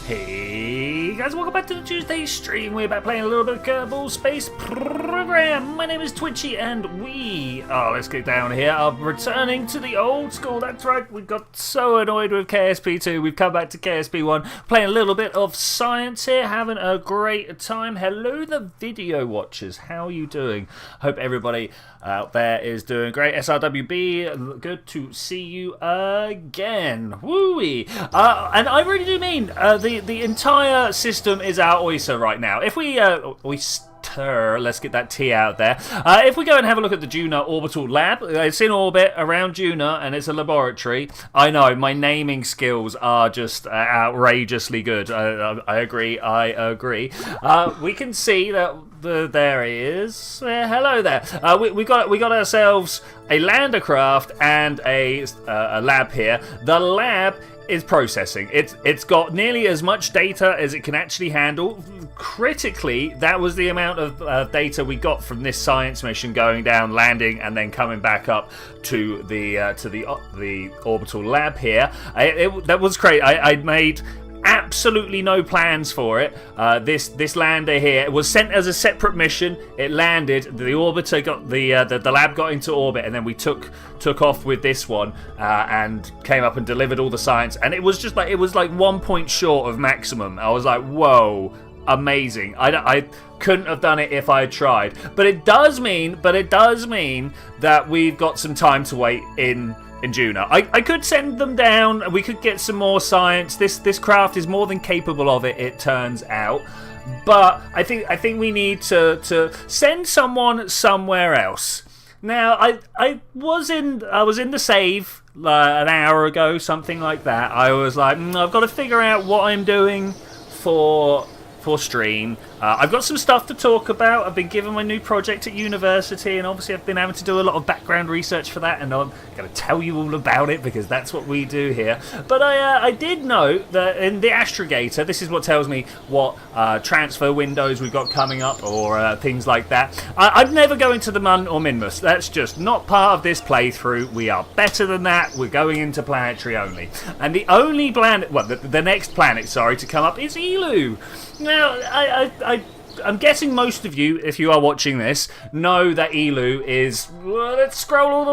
Hey guys, welcome back to the Tuesday stream. We're back playing a little bit of Kerbal Space Program. My name is Twitchi and we, let's get down here, are returning to the old school. That's right, we got so annoyed with KSP2. We've come back to KSP1, playing a little bit of science here, having a great time. Hello the video watchers, how are you doing? Hope everybody out there is doing great. SRWB, good to see you again. Woo-wee. And I really do mean the entire system is our Oyster right now. If we Oyster, let's get that T out there. If we go and have a look at the Juno Orbital Lab, it's in orbit around Juno and it's a laboratory. I know, my naming skills are just outrageously good. I agree, we can see that there he is. Hello there. We got ourselves a lander craft and a lab here. The lab is processing. It's got nearly as much data as it can actually handle. Critically, that was the amount of data we got from this science mission going down, landing, and then coming back up to the orbital lab here. That was great. I made absolutely no plans for it. This lander here was sent as a separate mission. It landed. The orbiter got the lab got into orbit, and then we took off with this one and came up and delivered all the science. And it was like 1 point short of maximum. I was like, whoa, amazing. I couldn't have done it if I had tried. But it does mean that we've got some time to wait in Juno. I could send them down. We could get some more science. This craft is more than capable of it. It turns out, but I think we need to send someone somewhere else. Now I was in the save an hour ago, something like that. I was like, I've got to figure out what I'm doing for stream. I've got some stuff to talk about. I've been given my new project at university, and obviously I've been having to do a lot of background research for that, and I'm going to tell you all about it because that's what we do here. But I did note that in the astrogator, this is what tells me what transfer windows we've got coming up or things like that. I'd never go into the Mun or Minmus. That's just not part of this playthrough. We are better than that. We're going into planetary only. And the only planet, well, the next planet, sorry, to come up is Elu. Now, I'm guessing most of you, if you are watching this, know that Elu is. Well, let's scroll all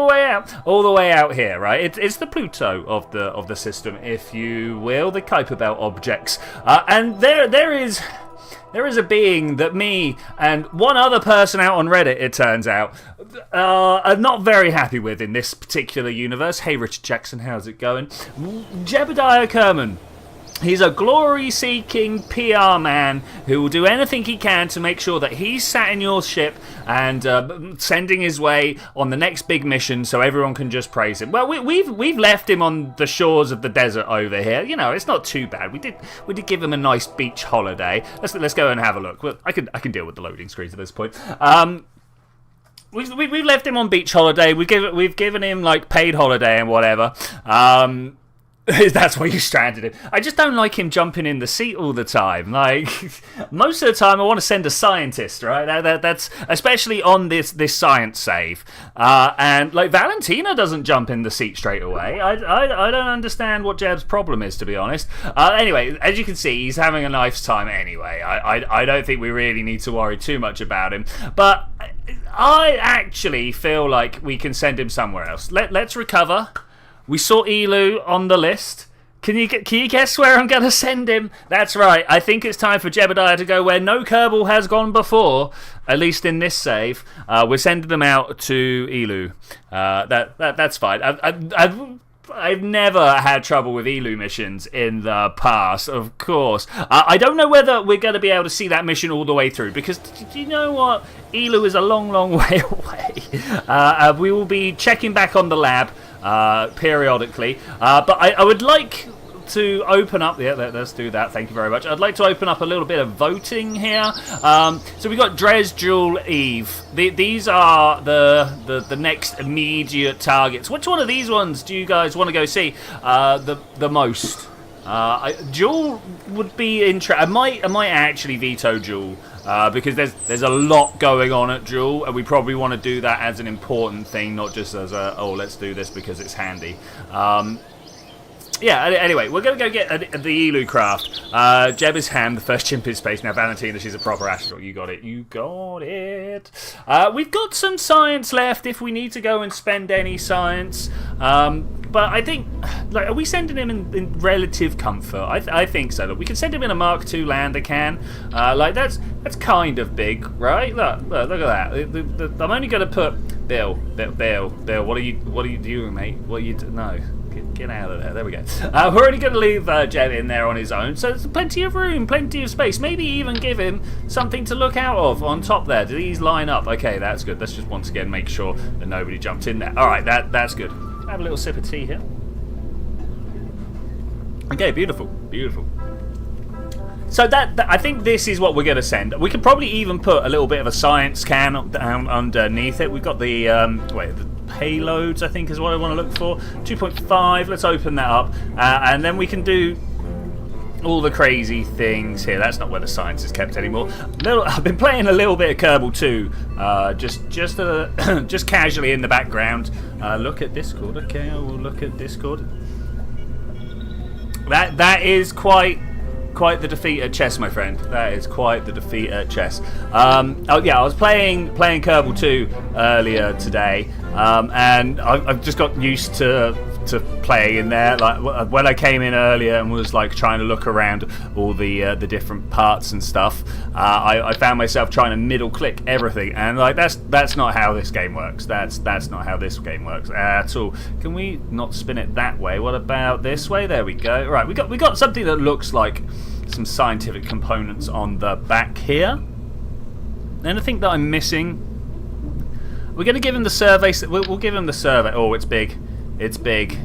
the way out here, right? It's the Pluto of the system, if you will, the Kuiper Belt objects, and there is a being that me and one other person out on Reddit, it turns out, are not very happy with in this particular universe. Hey, Richard Jackson, how's it going? Jebediah Kerman. He's a glory-seeking PR man who will do anything he can to make sure that he's sat in your ship and sending his way on the next big mission so everyone can just praise him. Well, we've left him on the shores of the desert over here. You know, it's not too bad. We did give him a nice beach holiday. Let's go and have a look. Well, I can deal with the loading screens at this point. We've left him on beach holiday. We've given him like paid holiday and whatever. That's why you stranded him. I just don't like him jumping in the seat all the time. Like, most of the time I want to send a scientist, right? That's especially on this science save. And like Valentina doesn't jump in the seat straight away. I don't understand what Jeb's problem is, to be honest. Anyway, as you can see, he's having a nice time anyway. I don't think we really need to worry too much about him. But I actually feel like we can send him somewhere else. Let's recover. We saw Elu on the list. Can you guess where I'm going to send him? That's right. I think it's time for Jebediah to go where no Kerbal has gone before, at least in this save. We're sending them out to Elu. That's fine. I've never had trouble with Elu missions in the past, of course. I don't know whether we're going to be able to see that mission all the way through, because do you know what? Elu is a long, long way away. We will be checking back on the lab periodically, but I would like to open up. Yeah, let's do that. Thank you very much. I'd like to open up a little bit of voting here. So we got Dres, Jewel, Eve. These are the next immediate targets. Which one of these ones do you guys want to go see the most? Jewel would be interesting. I might actually veto Jewel. Because there's a lot going on at Jewel, and we probably want to do that as an important thing, not just as a, oh, let's do this because it's handy. yeah, anyway, we're going to go get the Elu craft. Jeb is Ham, the first chimp in space. Now, Valentina, she's a proper astronaut. You got it. You got it. We've got some science left if we need to go and spend any science. But I think, like, are we sending him in relative comfort? I think so. Look, we can send him in a Mark II lander can. Like, that's kind of big, right? Look at that. I'm only going to put Bill. What are you doing, mate? What are you doing? No. Get out of there. There we go. We're only going to leave Jeb in there on his own, so there's plenty of room, plenty of space. Maybe even give him something to look out of on top there. Do these line up? Okay, that's good. Let's just once again make sure that nobody jumped in there. All right, that's good. Have a little sip of tea here. Okay, beautiful. So that I think this is what we're going to send. We could probably even put a little bit of a science can down underneath it. We've got the the payloads, I think is what I want to look for. 2.5. Let's open that up, and then we can do all the crazy things here. That's not where the science is kept anymore. I've been playing a little bit of Kerbal too, just casually in the background. Look at Discord. Okay, I will look at Discord. That is quite the defeat at chess, my friend. That is quite the defeat at chess. Oh yeah, I was playing Kerbal 2 earlier today, and I've just got used to playing in there. Like when I came in earlier and was like trying to look around all the different parts and stuff, I found myself trying to middle click everything, and like that's not how this game works. That's not how this game works at all. Can we not spin it that way? What about this way? There we go. Right, we got something that looks like some scientific components on the back here. Anything that I'm missing? We're going to give him the survey. We'll give him the survey. Oh, it's big. It's big.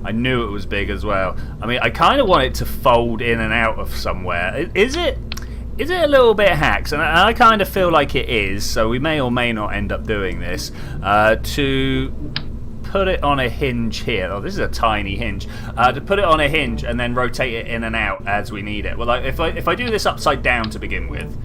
I knew it was big as well. I mean, I kind of want it to fold in and out of somewhere. Is it a little bit hacks? And I kind of feel like it is, so we may or may not end up doing this. To put it on a hinge here. Oh, this is a tiny hinge. To put it on a hinge and then rotate it in and out as we need it. Well, like, if I do this upside down to begin with,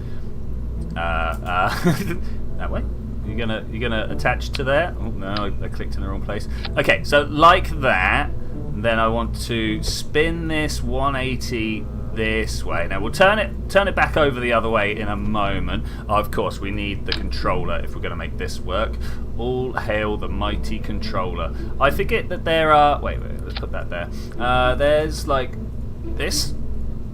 that way. You're gonna attach to there. Oh no, I clicked in the wrong place. Okay, so like that. Then I want to spin this 180 this way. Now we'll turn it back over the other way in a moment. Of course, we need the controller if we're going to make this work. All hail the mighty controller. I forget that there are. Wait, let's put that there. There's like this.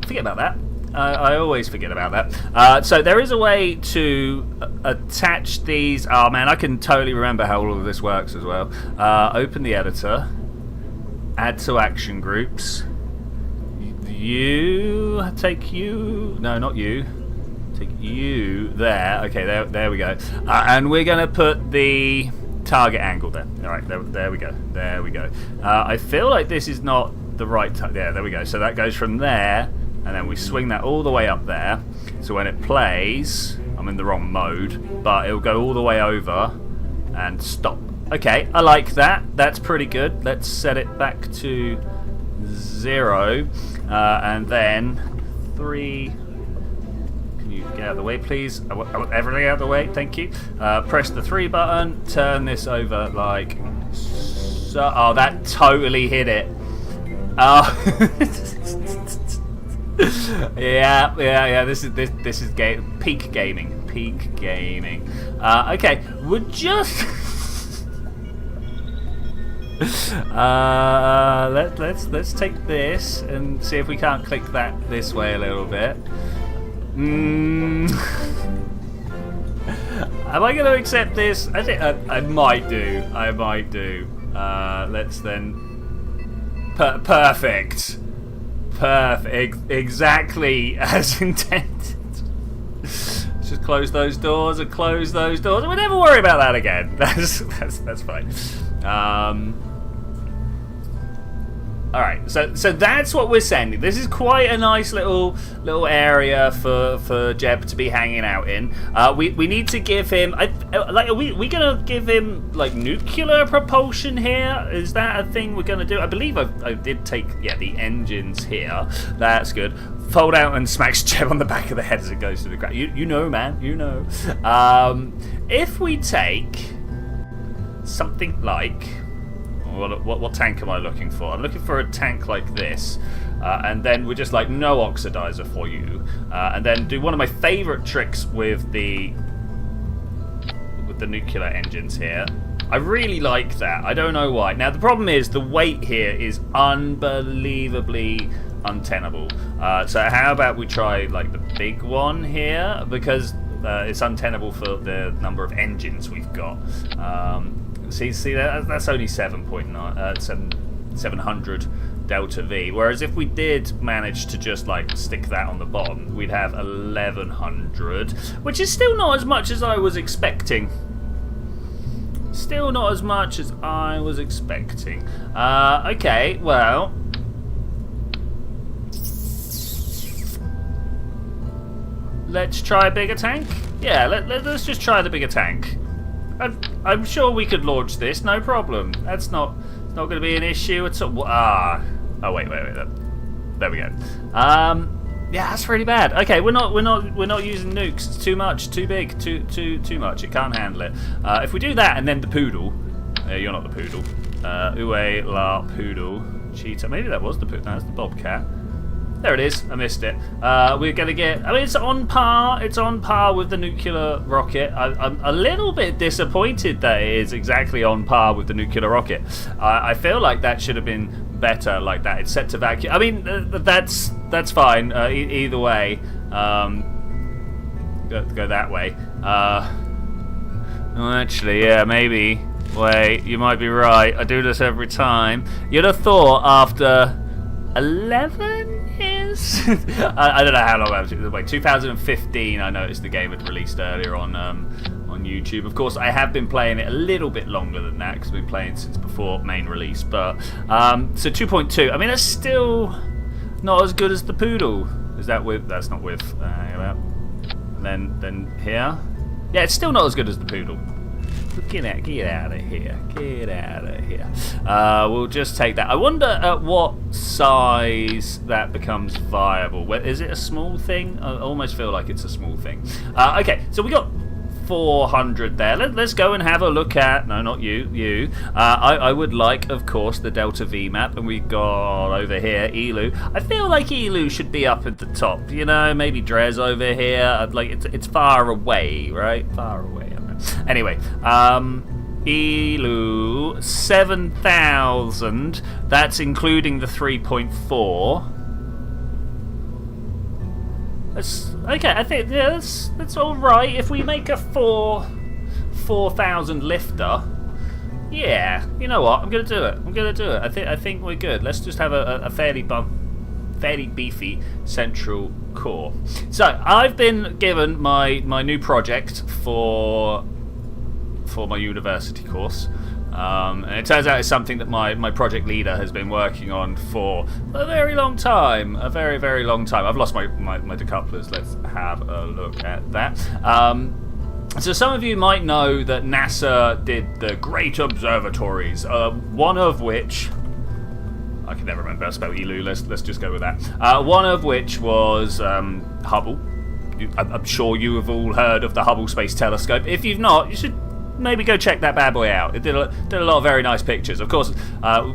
Forget about that. I always forget about that. So there is a way to attach these. Oh man, I can totally remember how all of this works as well. Open the editor. Add to action groups. Take you. No, not you. Take you there. Okay, there we go. And we're going to put the target angle there. All right, there we go. There we go. I feel like this is not the right. There we go. So that goes from there. And then we swing that all the way up there. So when it plays, I'm in the wrong mode, but it'll go all the way over and stop. Okay, I like that. That's pretty good. Let's set it back to 0. And then 3. Can you get out of the way, please? I want everything out of the way. Thank you. Press the 3 button. Turn this over like so. Oh, that totally hit it. Yeah. This is peak gaming. Okay, we're just let's take this and see if we can't click that this way a little bit. Am I going to accept this? I think I might do. Let's then perfect. Exactly as intended. Let's just close those doors and we'll never worry about that again. That's fine. Alright, so that's what we're sending. This is quite a nice little area for Jeb to be hanging out in. We need to give him are we gonna give him like nuclear propulsion here? Is that a thing we're gonna do? I believe I did take the engines here. That's good. Fold out and smacks Jeb on the back of the head as it goes to the ground. You know, man. You know. If we take something like. What tank am I looking for? I'm looking for a tank like this. And then we're just like, no oxidizer for you. And then do one of my favourite tricks with the nuclear engines here. I really like that. I don't know why. Now, the problem is the weight here is unbelievably untenable. So how about we try like the big one here? Because it's untenable for the number of engines we've got. See that's only 700 delta V, whereas if we did manage to just like stick that on the bottom, we'd have 1100, which is still not as much as I was expecting. Still not as much as I was expecting. Okay, well, let's try a bigger tank. Yeah, let's just try the bigger tank. I'm sure we could launch this, no problem. That's not going to be an issue at all. Oh wait. There we go. Yeah, that's really bad. Okay, we're not using nukes. It's too much, too big, too much. It can't handle it. If we do that and then the poodle, you're not the poodle. Uwe la poodle cheetah. Maybe that was the poodle. No, that's the bobcat. There it is. I missed it. We're going to get... I mean, it's on par. It's on par with the nuclear rocket. I'm a little bit disappointed that it is exactly on par with the nuclear rocket. I feel like that should have been better like that. It's set to vacuum. I mean, that's fine. Either way. Go that way. Well, actually, yeah, maybe. Wait, you might be right. I do this every time. You'd have thought after 11 years? I don't know how long that was. Wait, 2015 I noticed the game had released earlier on YouTube. Of course, I have been playing it a little bit longer than that because I've been playing since before main release. But so 2.2. I mean, that's still not as good as the poodle. Is that with? That's not with. Then here. Yeah, it's still not as good as the poodle. Get out of here. Get out of here. We'll just take that. I wonder at what size that becomes viable. Is it a small thing? I almost feel like it's a small thing. Okay, so we got 400 there. Let's go and have a look at... No, not you. I would like, of course, the Delta V map. And we got over here, Elu. I feel like Elu should be up at the top. You know, maybe Drez over here. I'd like it's far away, right? Far away. Anyway, Elu 7,000. That's including the 3.4. That's okay. I think that's all right. If we make a 4,000 lifter, yeah. You know what? I'm gonna do it. I think we're good. Let's just have a fairly beefy central core. So I've been given my new project for my university course, and it turns out it's something that my project leader has been working on for a very long time. A very, very long time. I've lost my decouplers. Let's have a look at that. So some of you might know that NASA did the great observatories, one of which... I can never remember how to spell Elu. Let's just go with that. One of which was Hubble. I'm sure you have all heard of the Hubble Space Telescope. If you've not, you should maybe go check that bad boy out. It did a lot of very nice pictures. Of course,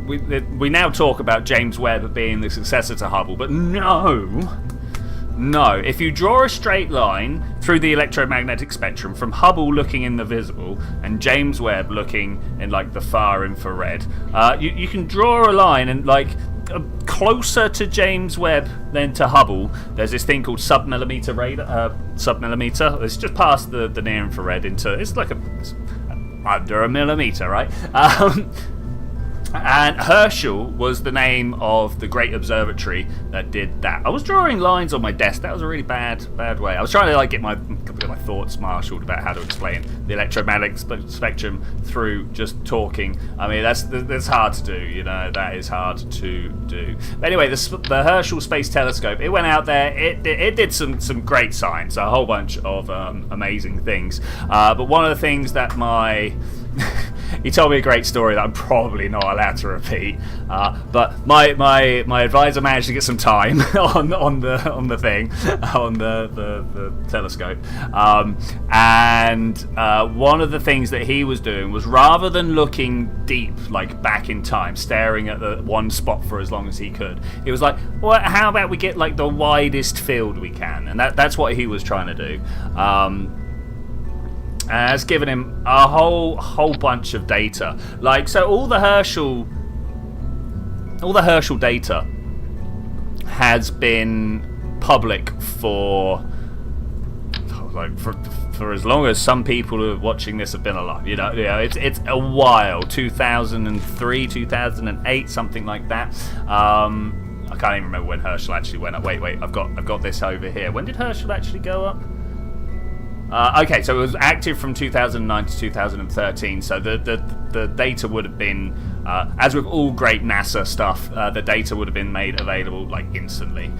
we now talk about James Webb being the successor to Hubble, but no. If you draw a straight line through the electromagnetic spectrum from Hubble looking in the visible and James Webb looking in like the far infrared, you can draw a line and like closer to James Webb than to Hubble. There's this thing called submillimeter radar. Submillimeter. It's just past the near infrared into. It's like it's under a millimeter, right? And Herschel was the name of the great observatory that did that. I was drawing lines on my desk. That was a really bad way. I was trying to like get my thoughts marshaled about how to explain the electromagnetic spectrum through just talking. I mean, that's hard to do. You know, that is hard to do. But anyway, the Herschel Space Telescope. It went out there. It did some great science. A whole bunch of amazing things. But one of the things that he told me a great story that I'm probably not allowed to repeat. But my advisor managed to get some time on the thing, on the telescope. And one of the things that he was doing was, rather than looking deep, like back in time, staring at the one spot for as long as he could, he was like, well, how about we get like the widest field we can? And that's what he was trying to do. And it's given him a whole bunch of data. Like, so all the Herschel data has been public for as long as some people who are watching this have been alive. You know, it's a while. 2003, 2008, something like that. I can't even remember when Herschel actually went up. Wait, I've got this over here. When did Herschel actually go up? Okay, so it was active from 2009 to 2013. So the data would have been, as with all great NASA stuff, the data would have been made available like instantly.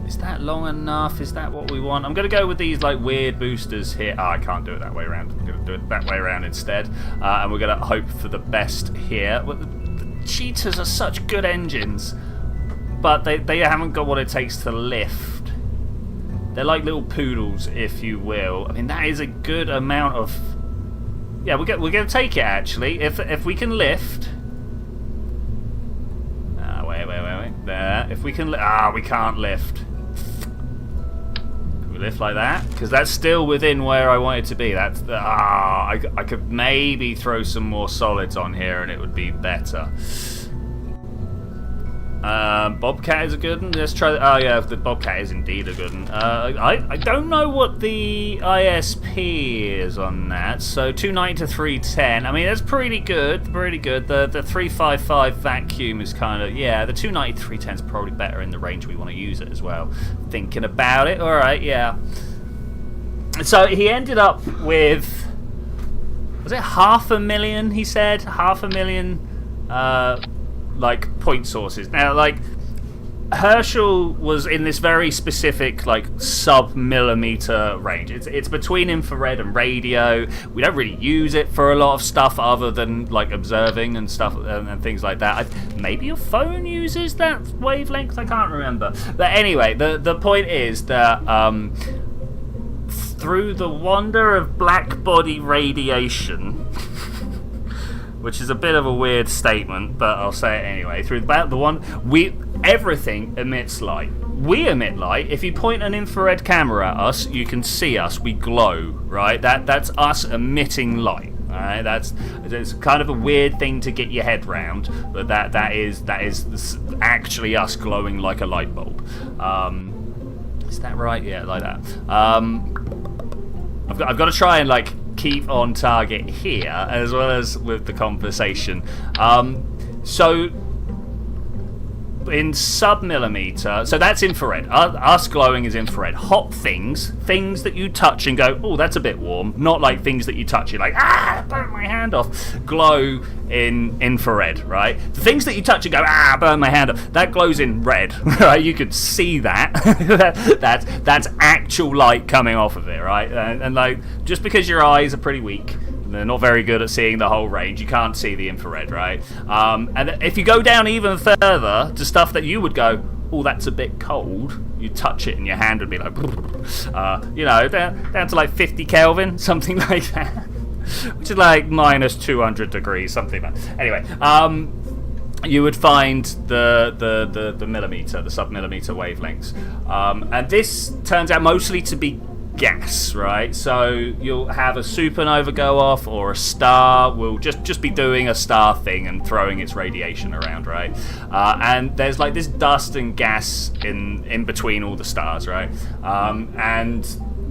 Is that long enough? Is that what we want? I'm going to go with these like weird boosters here. I can't do it that way around. I'm going to do it that way around instead. And we're going to hope for the best here. Well, the Cheetahs are such good engines, but they haven't got what it takes to lift. They're like little poodles, if you will. I mean, that is a good amount of... Yeah, we're going to take it, actually. If we can lift... Wait. There. If we can... we can't lift. Can we lift like that? Because that's still within where I want it to be. That's... I could maybe throw some more solids on here and it would be better. Bobcat is a good one. Let's try. Oh yeah, the Bobcat is indeed a good one. I don't know what the ISP is on that. So 290 to 310. I mean, that's pretty good. Pretty good. The 355 vacuum is kind of, yeah. The 290 to 310 is probably better in the range we want to use it as well. Thinking about it. All right, yeah. So he ended up with, was it 500,000? He said 500,000. Like point sources. Now, like, Herschel was in this very specific, like, sub-millimeter range. It's between infrared and radio. We don't really use it for a lot of stuff other than, like, observing and stuff and things like that. Maybe your phone uses that wavelength? I can't remember. But anyway, the point is that through the wonder of black body radiation... which is a bit of a weird statement, but I'll say it anyway. Through the one, everything emits light. We emit light. If you point an infrared camera at us, you can see us. We glow, right? That's us emitting light. All right? It's kind of a weird thing to get your head round, but that is actually us glowing like a light bulb. Is that right? Yeah, like that. I've got to try and like keep on target here as well as with the conversation. So in sub-millimeter, so that's infrared. Us glowing is infrared. Hot things that you touch and go, oh, that's a bit warm. Not like things that you touch, you're like, burn my hand off. Glow in infrared, right? The things that you touch and go, burn my hand off, that glows in red, right? You could see that. That's actual light coming off of it, right? And like, just because your eyes are pretty weak, they're not very good at seeing the whole range, you can't see the infrared, right? And if you go down even further to stuff that you would go, oh, that's a bit cold, you touch it and your hand would be like, you know, down to like 50 Kelvin, something like that, which is like minus 200 degrees, something like that. Anyway, you would find the millimeter, the sub-millimeter wavelengths. And this turns out mostly to be gas, right? So you'll have a supernova go off, or a star will just be doing a star thing and throwing its radiation around, right? And there's like this dust and gas in between all the stars, right? And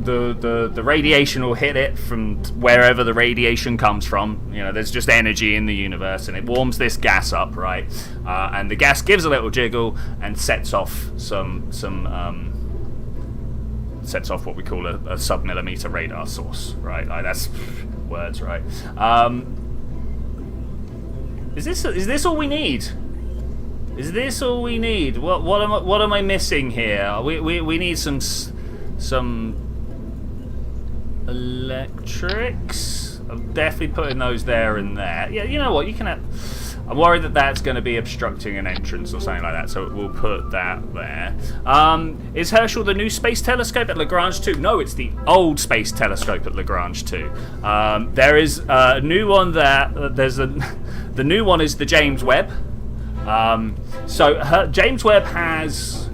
the radiation will hit it from wherever the radiation comes from. You know, there's just energy in the universe, and it warms this gas up, right? And the gas gives a little jiggle and sets off sets off what we call a sub-millimeter radar source, right? Like, that's words, right? Is this all we need? Is this all we need? What am I missing here? We need some electrics. I'm definitely putting those there and there. Yeah, you know what? You can have... I'm worried that that's going to be obstructing an entrance or something like that, so we'll put that there. Is Herschel the new space telescope at Lagrange 2? No, it's the old space telescope at Lagrange 2. There is a new one that... the new one is the James Webb. James Webb has...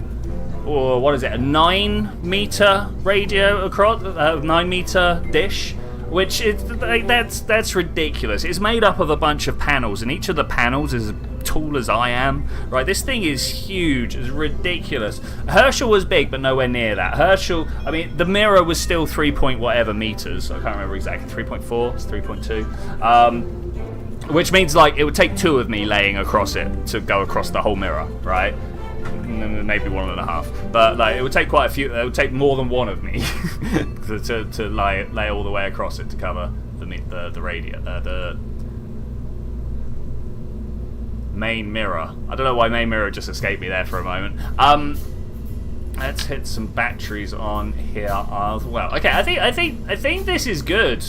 or what is it, a 9-meter radio across, 9-meter dish, which is that's ridiculous. It's made up of a bunch of panels, and each of the panels is as tall as I am. Right, this thing is huge. It's ridiculous. Herschel was big, but nowhere near that. Herschel, I mean, the mirror was still 3 point whatever meters. I can't remember exactly. 3.4. It's 3.2. Which means like it would take 2 of me laying across it to go across the whole mirror, right? Maybe 1.5, but like it would take quite a few. It would take more than one of me to lay all the way across it to cover the radio, the main mirror. I don't know why main mirror just escaped me there for a moment. Let's hit some batteries on here as well. Okay, I think this is good.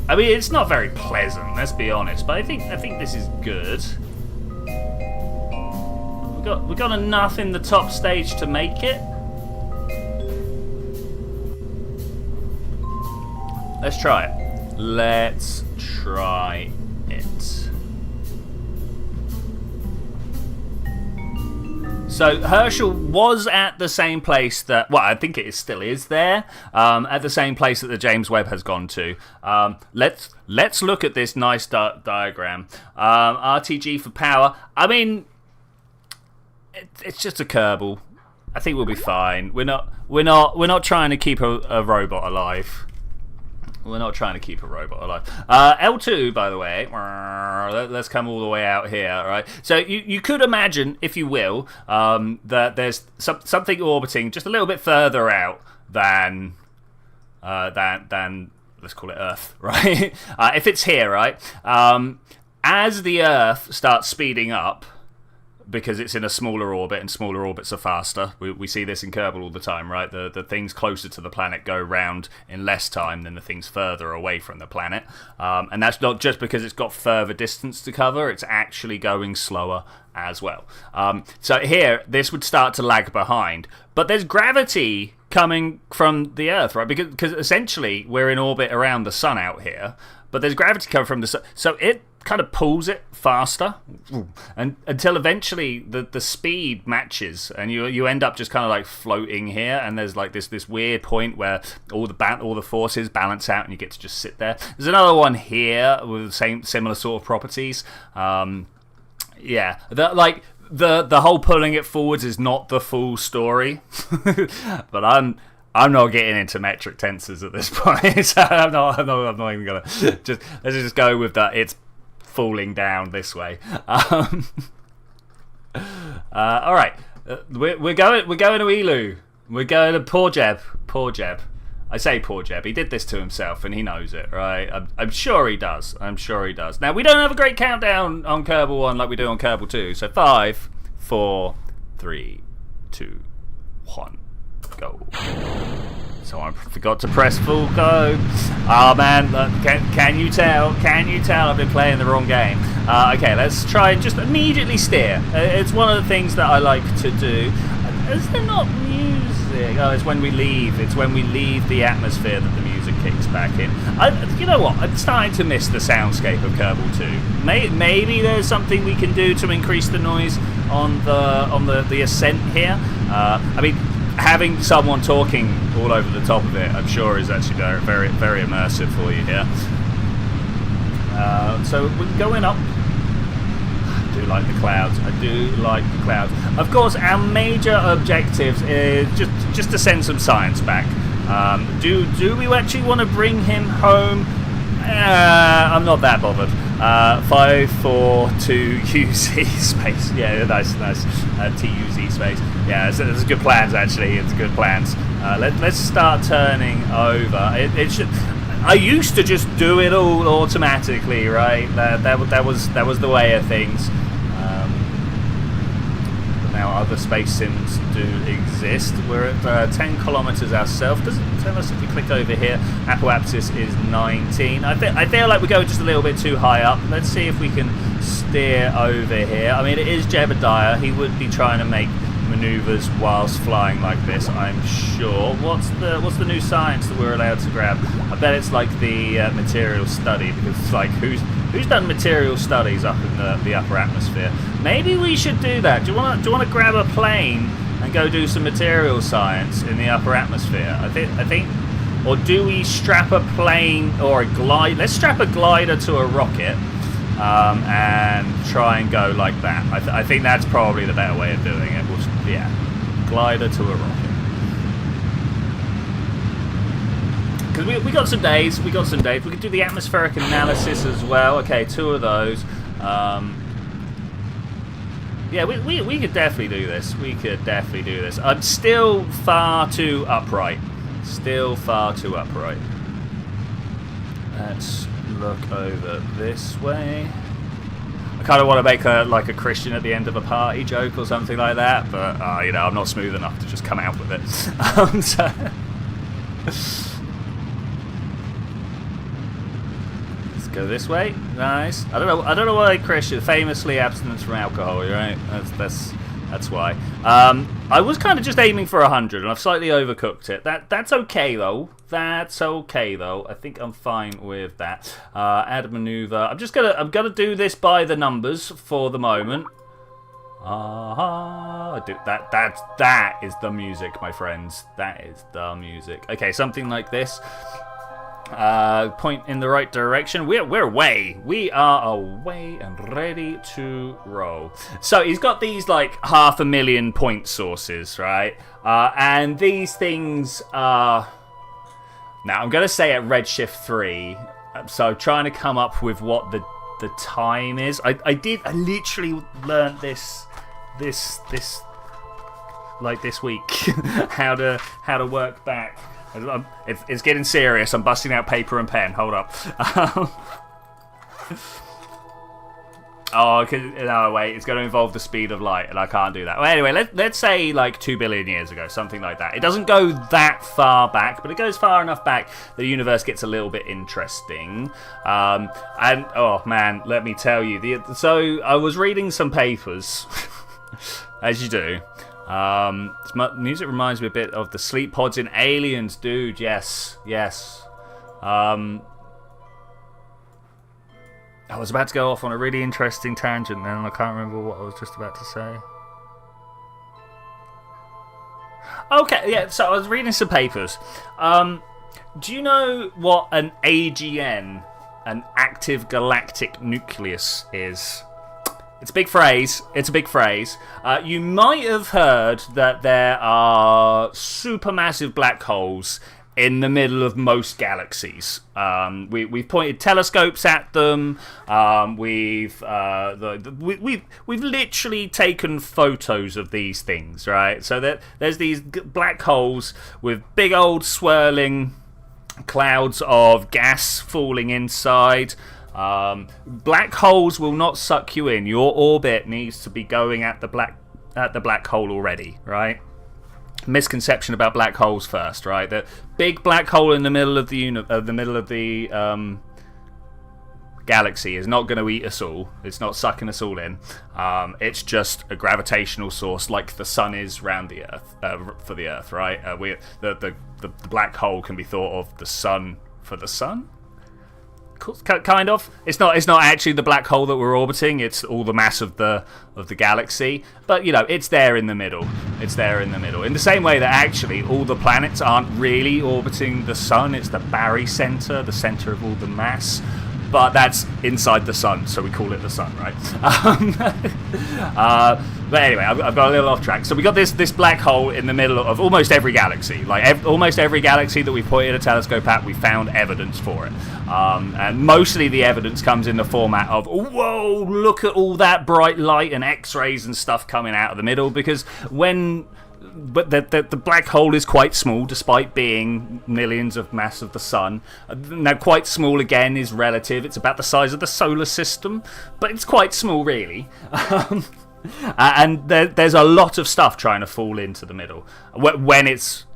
I mean, it's not very pleasant, let's be honest, but I think this is good. We got enough in the top stage to make it. Let's try it. Let's try it. So Herschel was at the same place that, well, I think it still is there, at the same place that the James Webb has gone to. Let's look at this nice diagram. RTG for power. I mean, it's just a Kerbal. I think we'll be fine. We're not trying to keep a robot alive. We're not trying to keep a robot alive. L2, by the way, let's come all the way out here, right? So you could imagine, if you will, that there's something orbiting just a little bit further out than let's call it Earth, right? If it's here, right? As the Earth starts speeding up, because it's in a smaller orbit, and smaller orbits are faster. We see this in Kerbal all the time, right? The things closer to the planet go round in less time than the things further away from the planet. And that's not just because it's got further distance to cover, it's actually going slower as well. So here, this would start to lag behind. But there's gravity coming from the Earth, right? Because essentially, we're in orbit around the sun out here, but there's gravity coming from the sun. So it kind of pulls it faster, and until eventually the speed matches, and you end up just kind of like floating here, and there's like this weird point where all the forces balance out, and you get to just sit there. There's another one here with the similar sort of properties. Yeah, the whole pulling it forwards is not the full story, but I'm not getting into metric tensors at this point. So I'm not even gonna let's just go with that. It's falling down this way. All right, we're going to Elu. We're going to poor Jeb. I say poor Jeb. He did this to himself, and he knows it, right? I'm sure he does. Now we don't have a great countdown on Kerbal 1 like we do on Kerbal 2. So 5, 4, 3, 2, 1, go. So I forgot to press full go. Oh man, can you tell? I've been playing the wrong game. Okay, let's try and just immediately steer. It's one of the things that I like to do. Is there not music? Oh, it's when we leave. It's when we leave the atmosphere that the music kicks back in. You know what? I'm starting to miss the soundscape of Kerbal 2. Maybe there's something we can do to increase the noise on the ascent here. I mean, having someone talking all over the top of it, I'm sure, is actually very, very, very immersive for you here. So we're going up. I do like the clouds. Of course, our major objectives is just to send some science back. Do we actually want to bring him home? I'm not that bothered. 5, 4, 2, UZ space. Yeah, nice. TUZ space. Yeah, it's good plans actually. It's good plans. Let's start turning over. It should. I used to just do it all automatically, right? That was the way of things. Now, other space sims do exist. We're at 10 kilometers ourselves. Does it tell us if we click over here? Apoapsis is 19. I feel like we're going just a little bit too high up. Let's see if we can steer over here. I mean, it is Jebediah. He would be trying to make maneuvers whilst flying like this, I'm sure. What's the new science that we're allowed to grab? I bet it's like the material study, because it's like who's done material studies up in the upper atmosphere? Maybe we should do that. Do you want to grab a plane and go do some material science in the upper atmosphere? I think, or do we strap a plane or a glide? Let's strap a glider to a rocket. And try and go like that. I think that's probably the better way of doing it. Yeah, glider to a rocket. Because we got some days. We could do the atmospheric analysis as well. Okay, 2 of those. Yeah, we could definitely do this. I'm still far too upright. Let's look over this way. I kind of want to make like a Christian at the end of a party joke or something like that, but I'm not smooth enough to just come out with it. So let's go this way. Nice. I don't know why Christian famously abstinence from alcohol, right? That's why. I was kind of just aiming for 100, and I've slightly overcooked it. That's okay though. I think I'm fine with that. Add a maneuver. I'm gonna do this by the numbers for the moment. That is the music, my friends. That is the music. Okay, something like this. Point in the right direction. We're away. We are away and ready to roll. So he's got these like 500,000 point sources, right? And these things are. Now I'm gonna say at redshift 3. So trying to come up with what the time is. I literally learned this like this week how to work back. It's getting serious. I'm busting out paper and pen. Hold up. No, wait. It's going to involve the speed of light, and I can't do that. Well, anyway, let's say like 2 billion years ago, something like that. It doesn't go that far back, but it goes far enough back that the universe gets a little bit interesting. And oh man, let me tell you. So I was reading some papers, as you do. This music reminds me a bit of the sleep pods in Aliens, dude. Yes. I was about to go off on a really interesting tangent, and I can't remember what I was just about to say. Okay, yeah. So I was reading some papers. Do you know what an AGN, an active galactic nucleus, is? It's a big phrase. You might have heard that there are supermassive black holes in the middle of most galaxies. We've pointed telescopes at them. We've literally taken photos of these things, right? So there's these black holes with big old swirling clouds of gas falling inside. Black holes will not suck you in. Your orbit needs to be going at the black hole already, right? Misconception about black holes first, right? The big black hole in the middle of the galaxy is not going to eat us all. It's not sucking us all in. It's just a gravitational source, like the sun is round the Earth for the Earth, right? The black hole can be thought of the sun for the sun. Kind of. It's not actually the black hole that we're orbiting. It's all the mass of the galaxy. But it's there in the middle. In the same way that actually all the planets aren't really orbiting the sun. It's the barycenter, the center of all the mass. But that's inside the sun, so we call it the sun, right? But anyway, I've got a little off track. So we got this black hole in the middle of almost every galaxy. Like almost every galaxy that we pointed a telescope at, we found evidence for it. And mostly the evidence comes in the format of, whoa, look at all that bright light and X-rays and stuff coming out of the middle. Because But the black hole is quite small, despite being millions of mass of the sun. Now, quite small again is relative. It's about the size of the solar system, but it's quite small, really. And there's a lot of stuff trying to fall into the middle when it's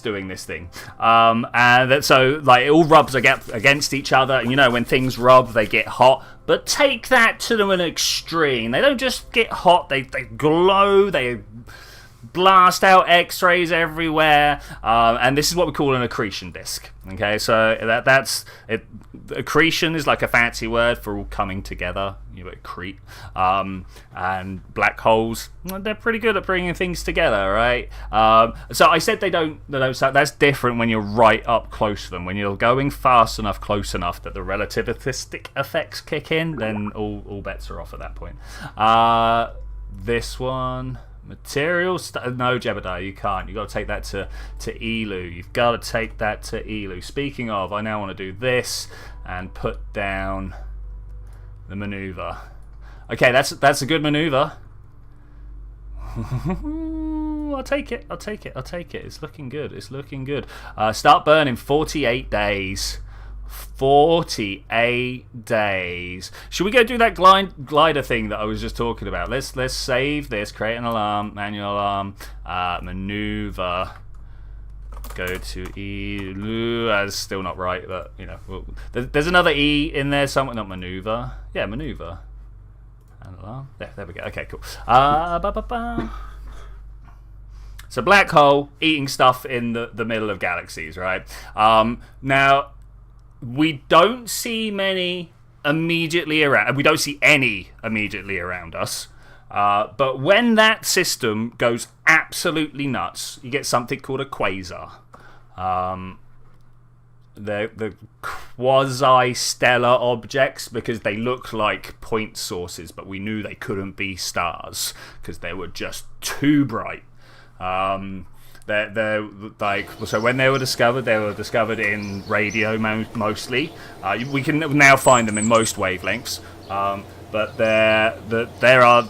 doing this thing, so like it all rubs against each other, and when things rub, they get hot. But take that to an extreme. They don't just get hot; they glow. They blast out X-rays everywhere, and this is what we call an accretion disk. Okay, so that's it. Accretion is like a fancy word for all coming together. Accrete, and black holes, they're pretty good at bringing things together, right? So I said they don't. That's different when you're right up close to them. When you're going fast enough, close enough that the relativistic effects kick in, then all bets are off at that point. This one. Material no, Jebediah, you can't. You've got to take that to Elu. You've got to take that to Elu. Speaking of, I now want to do this and put down the maneuver. Okay, that's a good maneuver. I'll take it. It's looking good. Start burning 48 days. 48 days. Should we go do that glider thing that I was just talking about? Let's save this, create an alarm, manual alarm, maneuver, go to E. That's still not right, but there's another E in there somewhere. Not maneuver. Yeah, maneuver. And alarm. There we go. Okay, cool. So black hole eating stuff in the middle of galaxies, right? Now. We don't see many immediately around. We don't see any immediately around us. But when that system goes absolutely nuts, you get something called a quasar. The quasi-stellar objects, because they look like point sources, but we knew they couldn't be stars because they were just too bright. They're like, so when they were discovered in radio mostly. We can now find them in most wavelengths, but there are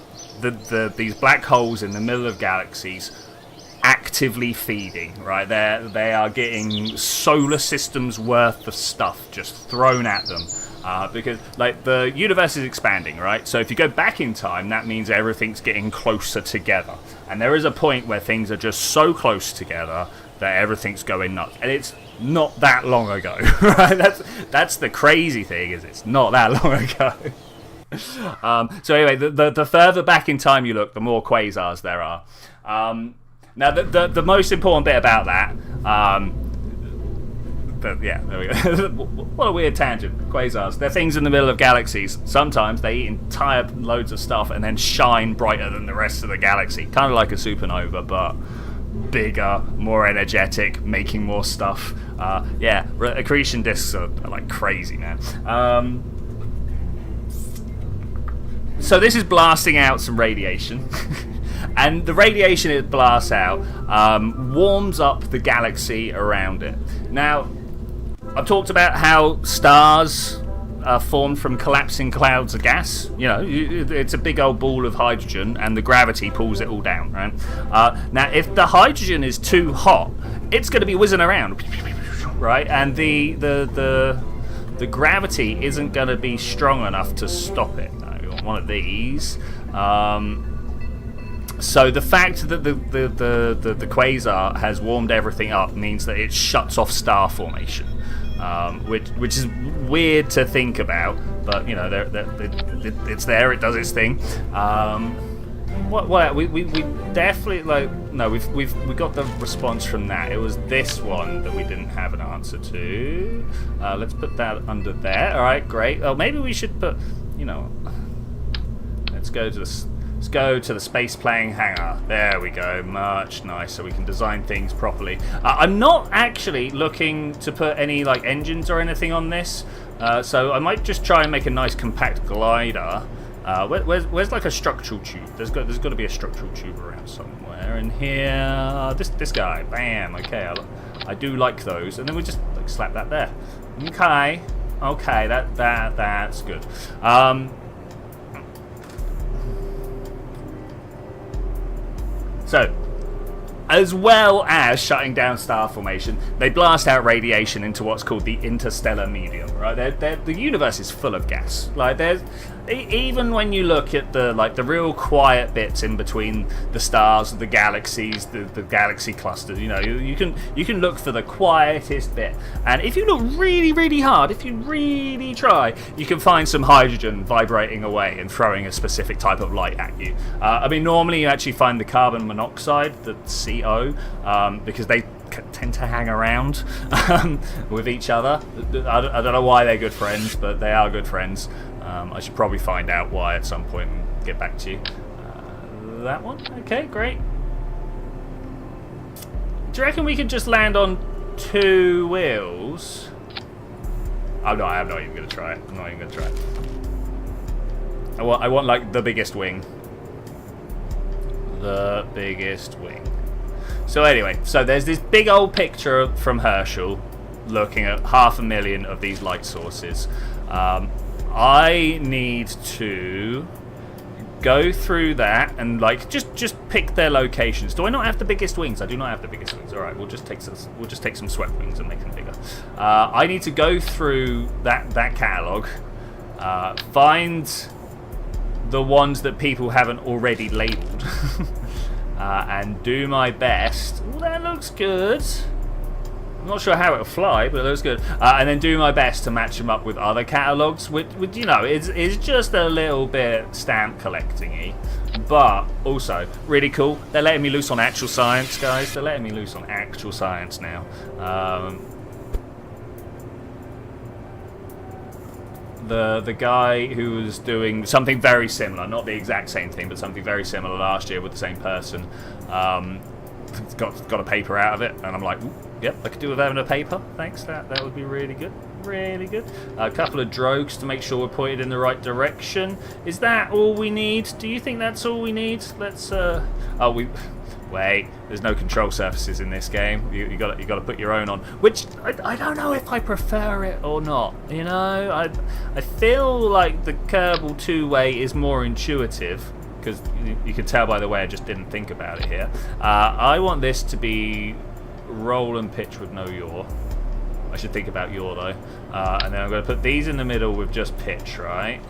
these black holes in the middle of galaxies actively feeding. Right, they are getting solar systems worth of stuff just thrown at them. Because like the universe is expanding, right? So if you go back in time, that means everything's getting closer together. And there is a point where things are just so close together that everything's going nuts. And it's not that long ago, right? That's the crazy thing, is it's not that long ago. So anyway, the further back in time you look, the more quasars there are. Now the most important bit about that. Yeah, there we go. What a weird tangent. Quasars. They're things in the middle of galaxies. Sometimes they eat entire loads of stuff and then shine brighter than the rest of the galaxy. Kind of like a supernova, but bigger, more energetic, making more stuff. Yeah, accretion disks are like crazy, man. So this is blasting out some radiation. And the radiation it blasts out warms up the galaxy around it. Now, I've talked about how stars are formed from collapsing clouds of gas. It's a big old ball of hydrogen, and the gravity pulls it all down, right? Now, if the hydrogen is too hot, it's going to be whizzing around, right? And the gravity isn't going to be strong enough to stop it. We want one of these. So the fact that the quasar has warmed everything up means that it shuts off star formation, which is weird to think about, but it's there. It does its thing. What we definitely we got the response from that. It was this one that we didn't have an answer to. Let's put that under there. All right, great. Well, maybe we should put let's go to this. Let's go to the space playing hangar. There we go. Much nicer. We can design things properly. I'm not actually looking to put any engines or anything on this, so I might just try and make a nice compact glider. Where's a structural tube? There's got to be a structural tube around somewhere. And here, this guy. Bam. Okay, I do like those. And then we just slap that there. Okay. That's good. So, as well as shutting down star formation, they blast out radiation into what's called the interstellar medium. Right, the universe is full of gas. even when you look at the real quiet bits in between the stars, the galaxies, the galaxy clusters, you know, you can look for the quietest bit, and if you look really, really hard, if you really try, you can find some hydrogen vibrating away and throwing a specific type of light at you. I mean, normally you actually find the carbon monoxide, the CO, because they tend to hang around with each other. I don't know why they're good friends, but they are good friends. I should probably find out why at some point and get back to you. That one? Okay, great. Do you reckon we could just land on 2 wheels? Oh no, I'm not even going to try it. I'm not even going to try it. I want like the biggest wing. The biggest wing. So anyway, so there's this big old picture from Herschel looking at 500,000 of these light sources. I need to go through that and like just pick their locations. Do I not have the biggest wings? I do not have the biggest wings. All right, we'll just take some swept wings and make them bigger. I need to go through that catalog, find the ones that people haven't already labeled. And do my best. Ooh, that looks good. I'm not sure how it'll fly, but it looks good. And then do my best to match them up with other catalogs, which you know, is just a little bit stamp collecting-y, but also really cool. They're letting me loose on actual science, guys. They're letting me loose on actual science now. The guy who was doing something very similar, not the exact same thing, but something very similar last year with the same person, got a paper out of it, and I'm like, yep, I could do with having a paper. Thanks, that would be really good, really good. A couple of drogues to make sure we're pointed in the right direction. Is that all we need? Do you think that's all we need? Let's Wait, there's no control surfaces in this game. You got to put your own on, which I don't know if I prefer it or not. You know, I feel like the Kerbal 2-way is more intuitive, because you can tell by the way I just didn't think about it here. I want this to be roll and pitch with no yaw. I should think about yaw though. And then I'm going to put these in the middle with just pitch, right?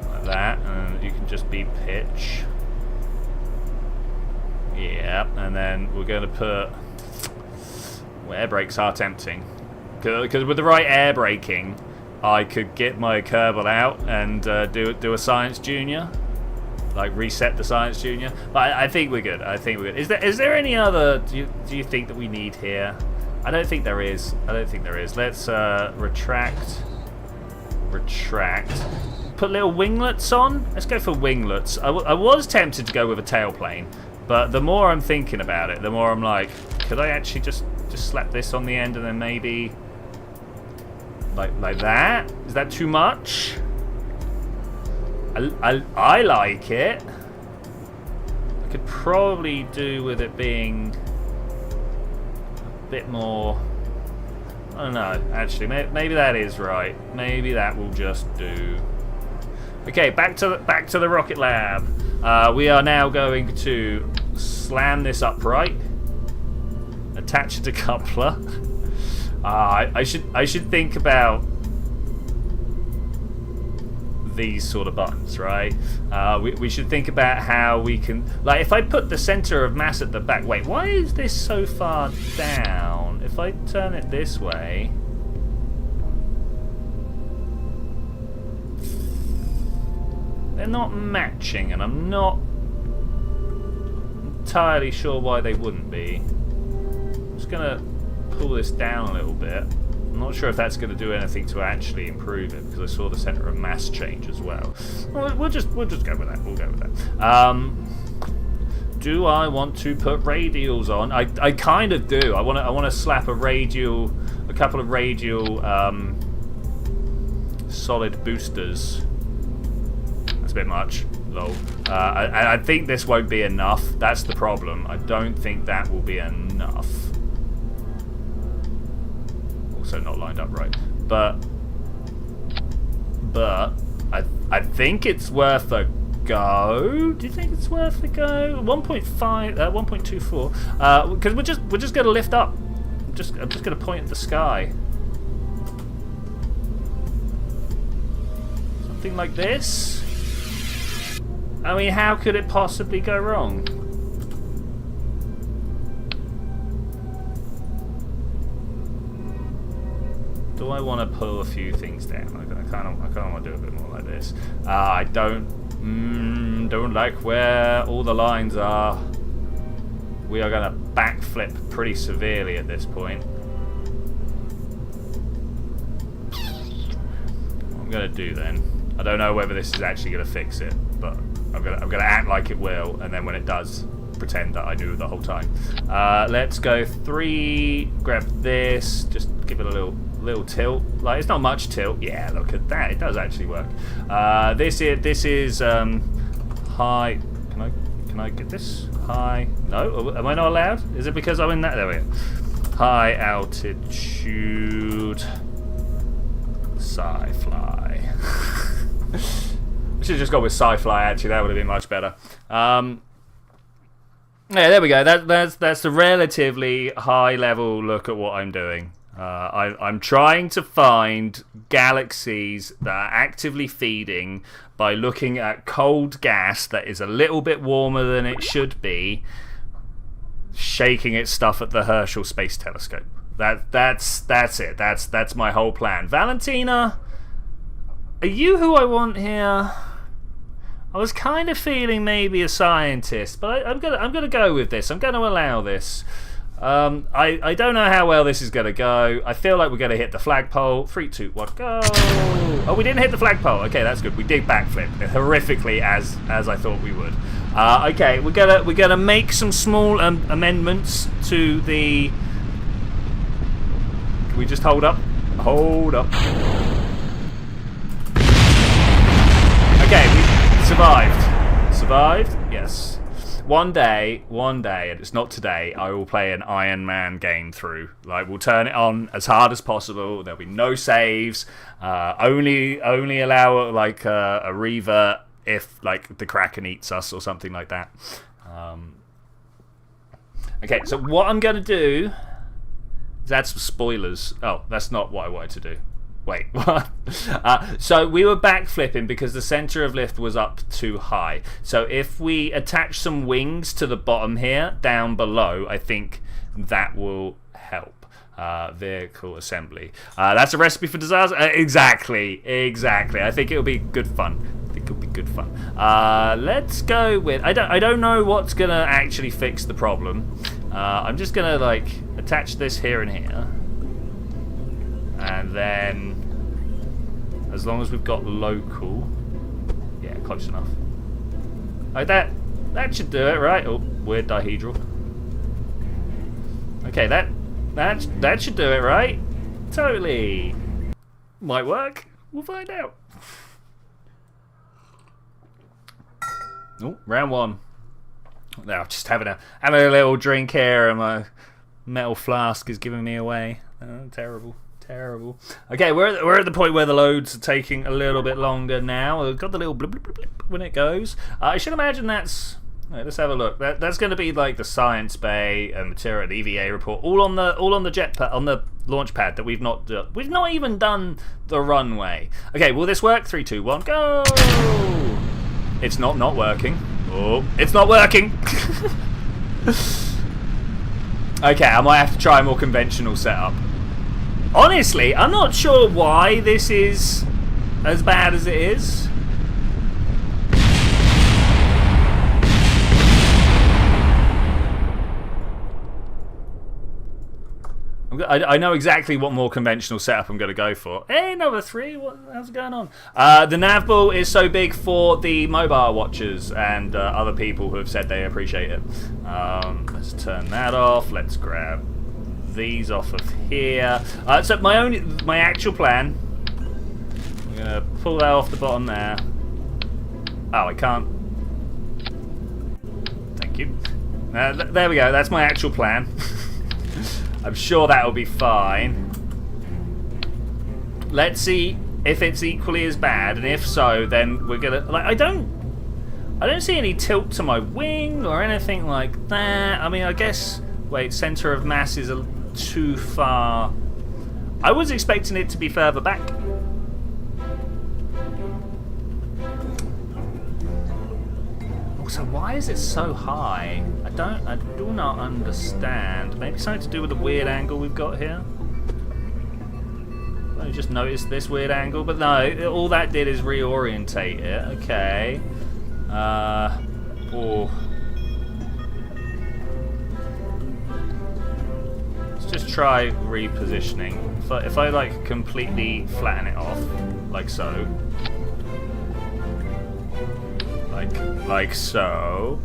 Like that, and you can just be pitch. Yeah, and then we're going to put... Well, air brakes are tempting. Because with the right air braking, I could get my Kerbal out and do a Science Junior. Like, reset the Science Junior. But I think we're good. I think we're good. Is there any other... Do you think that we need here? I don't think there is. I don't think there is. Let's retract. Retract. Put little winglets on. Let's go for winglets. I was tempted to go with a tailplane. But the more I'm thinking about it, the more I'm like, could I actually just slap this on the end and then maybe like that? Is that too much? I like it. I could probably do with it being a bit more. I don't know. Actually, maybe that is right. Maybe that will just do. Okay, back to the rocket lab. We are now going to slam this upright, attach it to coupler. I should think about these sort of buttons, right? We should think about how we can, like, if I put the center of mass at the back. Wait, why is this so far down? If I turn it this way. They're not matching, and I'm not entirely sure why they wouldn't be. I'm just going to pull this down a little bit. I'm not sure if that's going to do anything to actually improve it, because I saw the centre of mass change as well. We'll just go with that. We'll go with that. Do I want to put radials on? I kind of do. I want to slap a couple of radial solid boosters. A bit much, lol. I think this won't be enough. That's the problem. I don't think that will be enough. Also not lined up right. But I think it's worth a go. Do you think it's worth a go? 1.5, 1.24. Because we're just gonna lift up. I'm just gonna point at the sky. Something like this. I mean, how could it possibly go wrong? Do I want to pull a few things down? I kind of want to do a bit more like this. I don't like where all the lines are. We are going to backflip pretty severely at this point. What I'm going to do then, I don't know whether this is actually going to fix it, but I'm going to act like it will, and then when it does, pretend that I knew the whole time. Let's go 3, grab this, just give it a little tilt. Like, it's not much tilt. Yeah, look at that. It does actually work. This is high. Can I get this? High. No, am I not allowed? Is it because I'm in that? There we go. High altitude. Sci-fly. I should have just gone with sci-fly. Actually, that would have been much better. Yeah, there we go. That's a relatively high level look at what I'm doing. I'm trying to find galaxies that are actively feeding by looking at cold gas that is a little bit warmer than it should be, shaking its stuff at the Herschel Space Telescope. That's it. That's my whole plan. Valentina, are you who I want here? I was kind of feeling maybe a scientist, but I'm gonna go with this. I'm gonna allow this. I don't know how well this is going to go. I feel like we're going to hit the flagpole. 3, 2, 1, go! Oh, we didn't hit the flagpole. Okay, that's good. We did backflip horrifically as I thought we would. Okay, we're gonna make some small amendments to the. Can we just hold up? Hold up. Okay, we survived. Survived? Yes. One day, and it's not today, I will play an Iron Man game through. Like, we'll turn it on as hard as possible. There'll be no saves. Only allow like a revert if like the Kraken eats us or something like that. Okay, so what I'm gonna do is add some spoilers. Oh, that's not what I wanted to do. Wait, what? So we were backflipping because the center of lift was up too high. So if we attach some wings to the bottom here, down below, I think that will help. Vehicle assembly. That's a recipe for disaster? Exactly. I think it'll be good fun. Let's go with... I don't know what's going to actually fix the problem. I'm just going to, like, attach this here and here. And then, as long as we've got local, yeah, close enough. Like that should do it, right? Oh, weird dihedral. Okay, that should do it, right? Totally. Might work. We'll find out. Oh, round 1. Now, just having a little drink here, and my metal flask is giving me away. Oh, terrible. Okay, we're at the point where the loads are taking a little bit longer now. We've got the little blip, blip, blip, blip when it goes. I should imagine that's... let's have a look. That's going to be like the science bay and material and EVA report, all on the jetpack, on the launch pad that we've not even done the runway. Okay, will this work? 3, 2, 1, go! It's not working. Oh, it's not working. Okay, I might have to try a more conventional setup. Honestly, I'm not sure why this is as bad as it is. I know exactly what more conventional setup I'm going to go for. Hey, number 3, how's it going on? The nav ball is so big for the mobile watchers and other people who have said they appreciate it. Let's turn that off. Let's grab these off of here. So my actual plan, I'm going to pull that off the bottom there. Oh, I can't. Thank you. There we go. That's my actual plan. I'm sure that'll be fine. Let's see if it's equally as bad, and if so, then we're gonna. Like, I don't see any tilt to my wing or anything like that. I mean, I guess. Wait, center of mass is too far. I was expecting it to be further back. So why is it so high? I do not understand. Maybe something to do with the weird angle we've got here. I just noticed this weird angle, but no, all that did is reorientate it. Okay. Oh. Let's just try repositioning. If I like completely flatten it off, like so. Like so.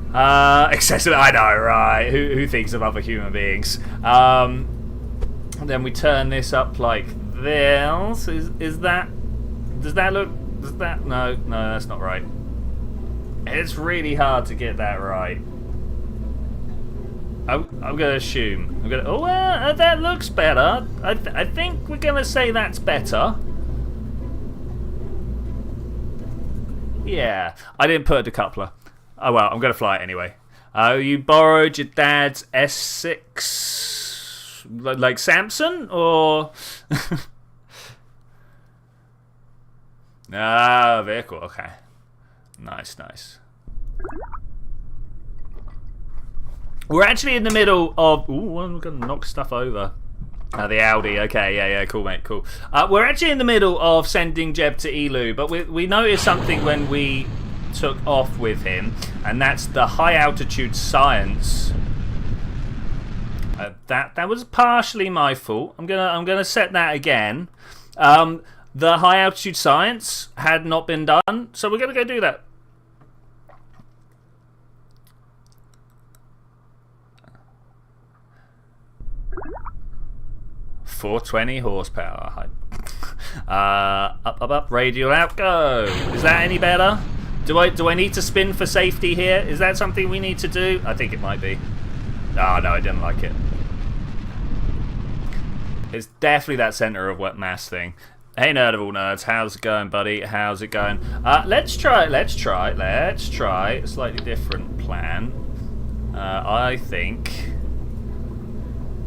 Excessive. I know, right? Who thinks of other human beings? Then we turn this up like this. Is that? Does that look? Does that? No, that's not right. It's really hard to get that right. I'm gonna assume. Oh, that looks better. I think we're gonna say that's better. Yeah, I didn't put a decoupler. Oh well, I'm gonna fly it anyway. You borrowed your dad's S6, like Samson, or? Vehicle. Okay, nice. We're actually in the middle of. Ooh, I'm gonna knock stuff over. The Audi, okay, yeah, cool, mate, cool. We're actually in the middle of sending Jeb to Elu, but we noticed something when we took off with him, and that's the high altitude science. That was partially my fault. I'm gonna set that again. The high altitude science had not been done, so we're gonna go do that. .420 horsepower. Up, radial out, go. Is that any better? Do I need to spin for safety here? Is that something we need to do? I think it might be. Oh no, I didn't like it. It's definitely that center of what mass thing. Hey nerd of all nerds, how's it going, buddy? How's it going? Let's try a slightly different plan. I think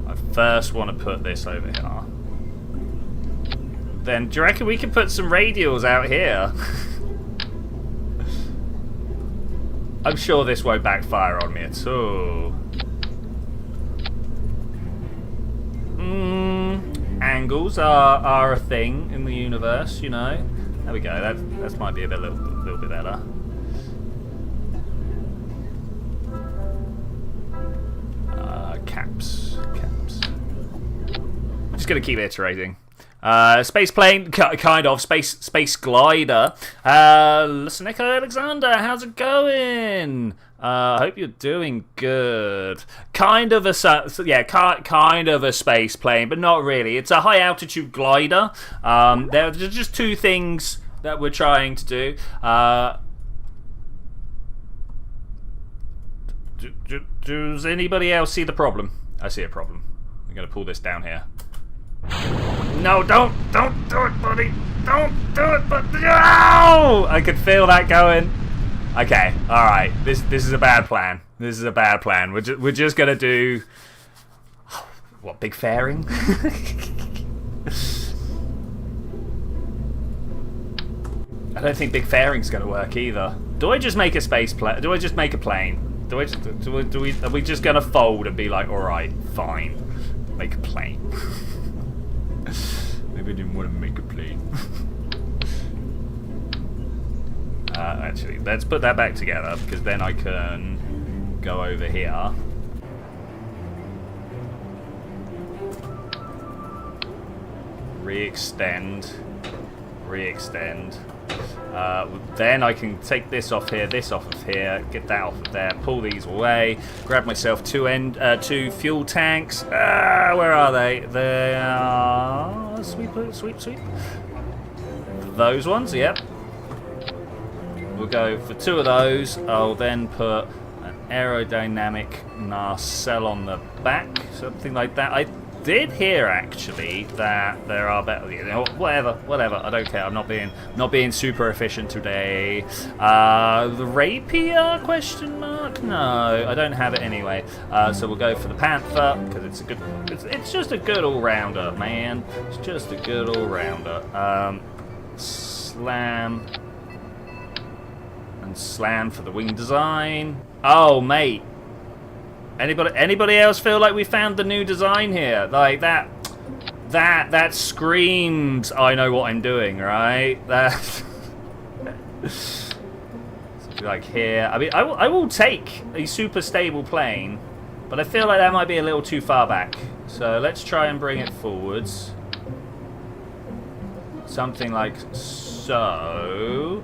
I first want to put this over here. Then, do you reckon we can put some radials out here? I'm sure this won't backfire on me at all. Angles are a thing in the universe, you know. There we go. That might be a little bit better. Caps. I'm just gonna keep iterating. Space plane, kind of space glider. Nico Alexander, how's it going? I hope you're doing good. Kind of a space plane, but not really. It's a high altitude glider. There's just two things that we're trying to do. Does anybody else see the problem? I see a problem. I'm gonna pull this down here. No, don't do it, buddy. Don't do it, but no! I could feel that going. Okay, all right. This is a bad plan. This is a bad plan. We're just gonna do what? Big fairing? I don't think big fairing's gonna work either. Do I just make a space plane? Do I just make a plane? Are we just gonna fold and be like, all right, fine, make a plane? Maybe I didn't want to make a plane. Actually, let's put that back together because then I can go over here. Re-extend. Then I can take this off here, this off of here, get that off of there, pull these away, grab myself two fuel tanks. Where are they? They are sweep. Those ones, yep. We'll go for two of those. I'll then put an aerodynamic nacelle on the back, something like that. I did hear actually that there are better, you know, whatever, I don't care. I'm not being super efficient today. The rapier question mark? No, I don't have it anyway. So we'll go for the Panther because it's just a good all-rounder, man. It's just a good all-rounder. Slam and slam for the wing design. Oh, mate. Anybody else feel like we found the new design here? Like that screams, I know what I'm doing, right? That like here. I mean, I will take a super stable plane, but I feel like that might be a little too far back. So let's try and bring it forwards. Something like so.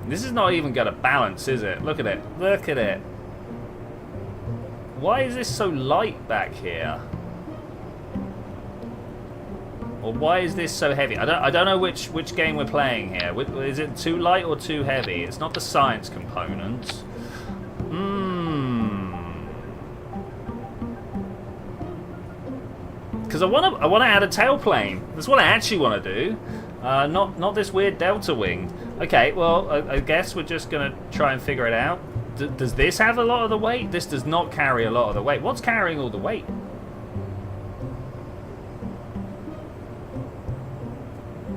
This is not even going to balance, is it? Look at it. Look at it. Why is this so light back here? Or why is this so heavy? I don't know which game we're playing here. Is it too light or too heavy? It's not the science component. Because I want to add a tailplane. That's what I actually want to do. Not this weird delta wing. Okay, well I guess we're just gonna try and figure it out. Does this have a lot of the weight? This does not carry a lot of the weight. What's carrying all the weight?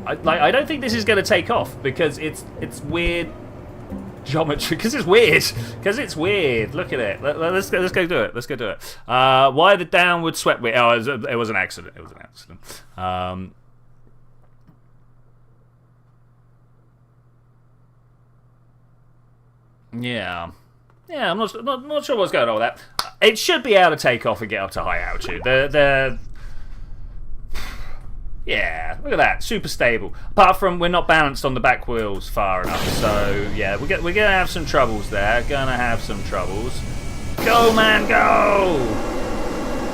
I don't think this is going to take off because it's weird geometry. Because it's weird. Because it's weird. Look at it. Let's go do it. Let's go do it. Why the downward swept wing? Oh, it was an accident. It was an accident. Yeah. Yeah, I'm not sure what's going on with that. It should be able to take off and get up to high altitude. Yeah, look at that, super stable. Apart from we're not balanced on the back wheels far enough, so yeah, we're gonna have some troubles there. Gonna have some troubles. Go, man, go!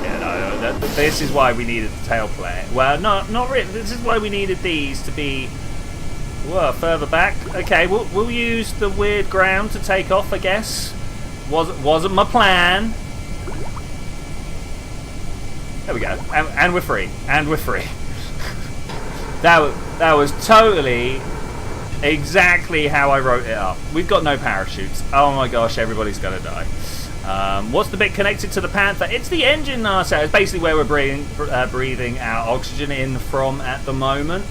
Yeah, no, this is why we needed the tailplane. Well, not really. This is why we needed these to be. Whoa, further back. Okay, we'll use the weird ground to take off, I guess. Wasn't my plan. There we go. And we're free. And we're free. That was totally exactly how I wrote it up. We've got no parachutes. Oh my gosh, everybody's gonna die. What's the bit connected to the Panther? It's the engine nacelle. It's basically where we're breathing our oxygen in from at the moment.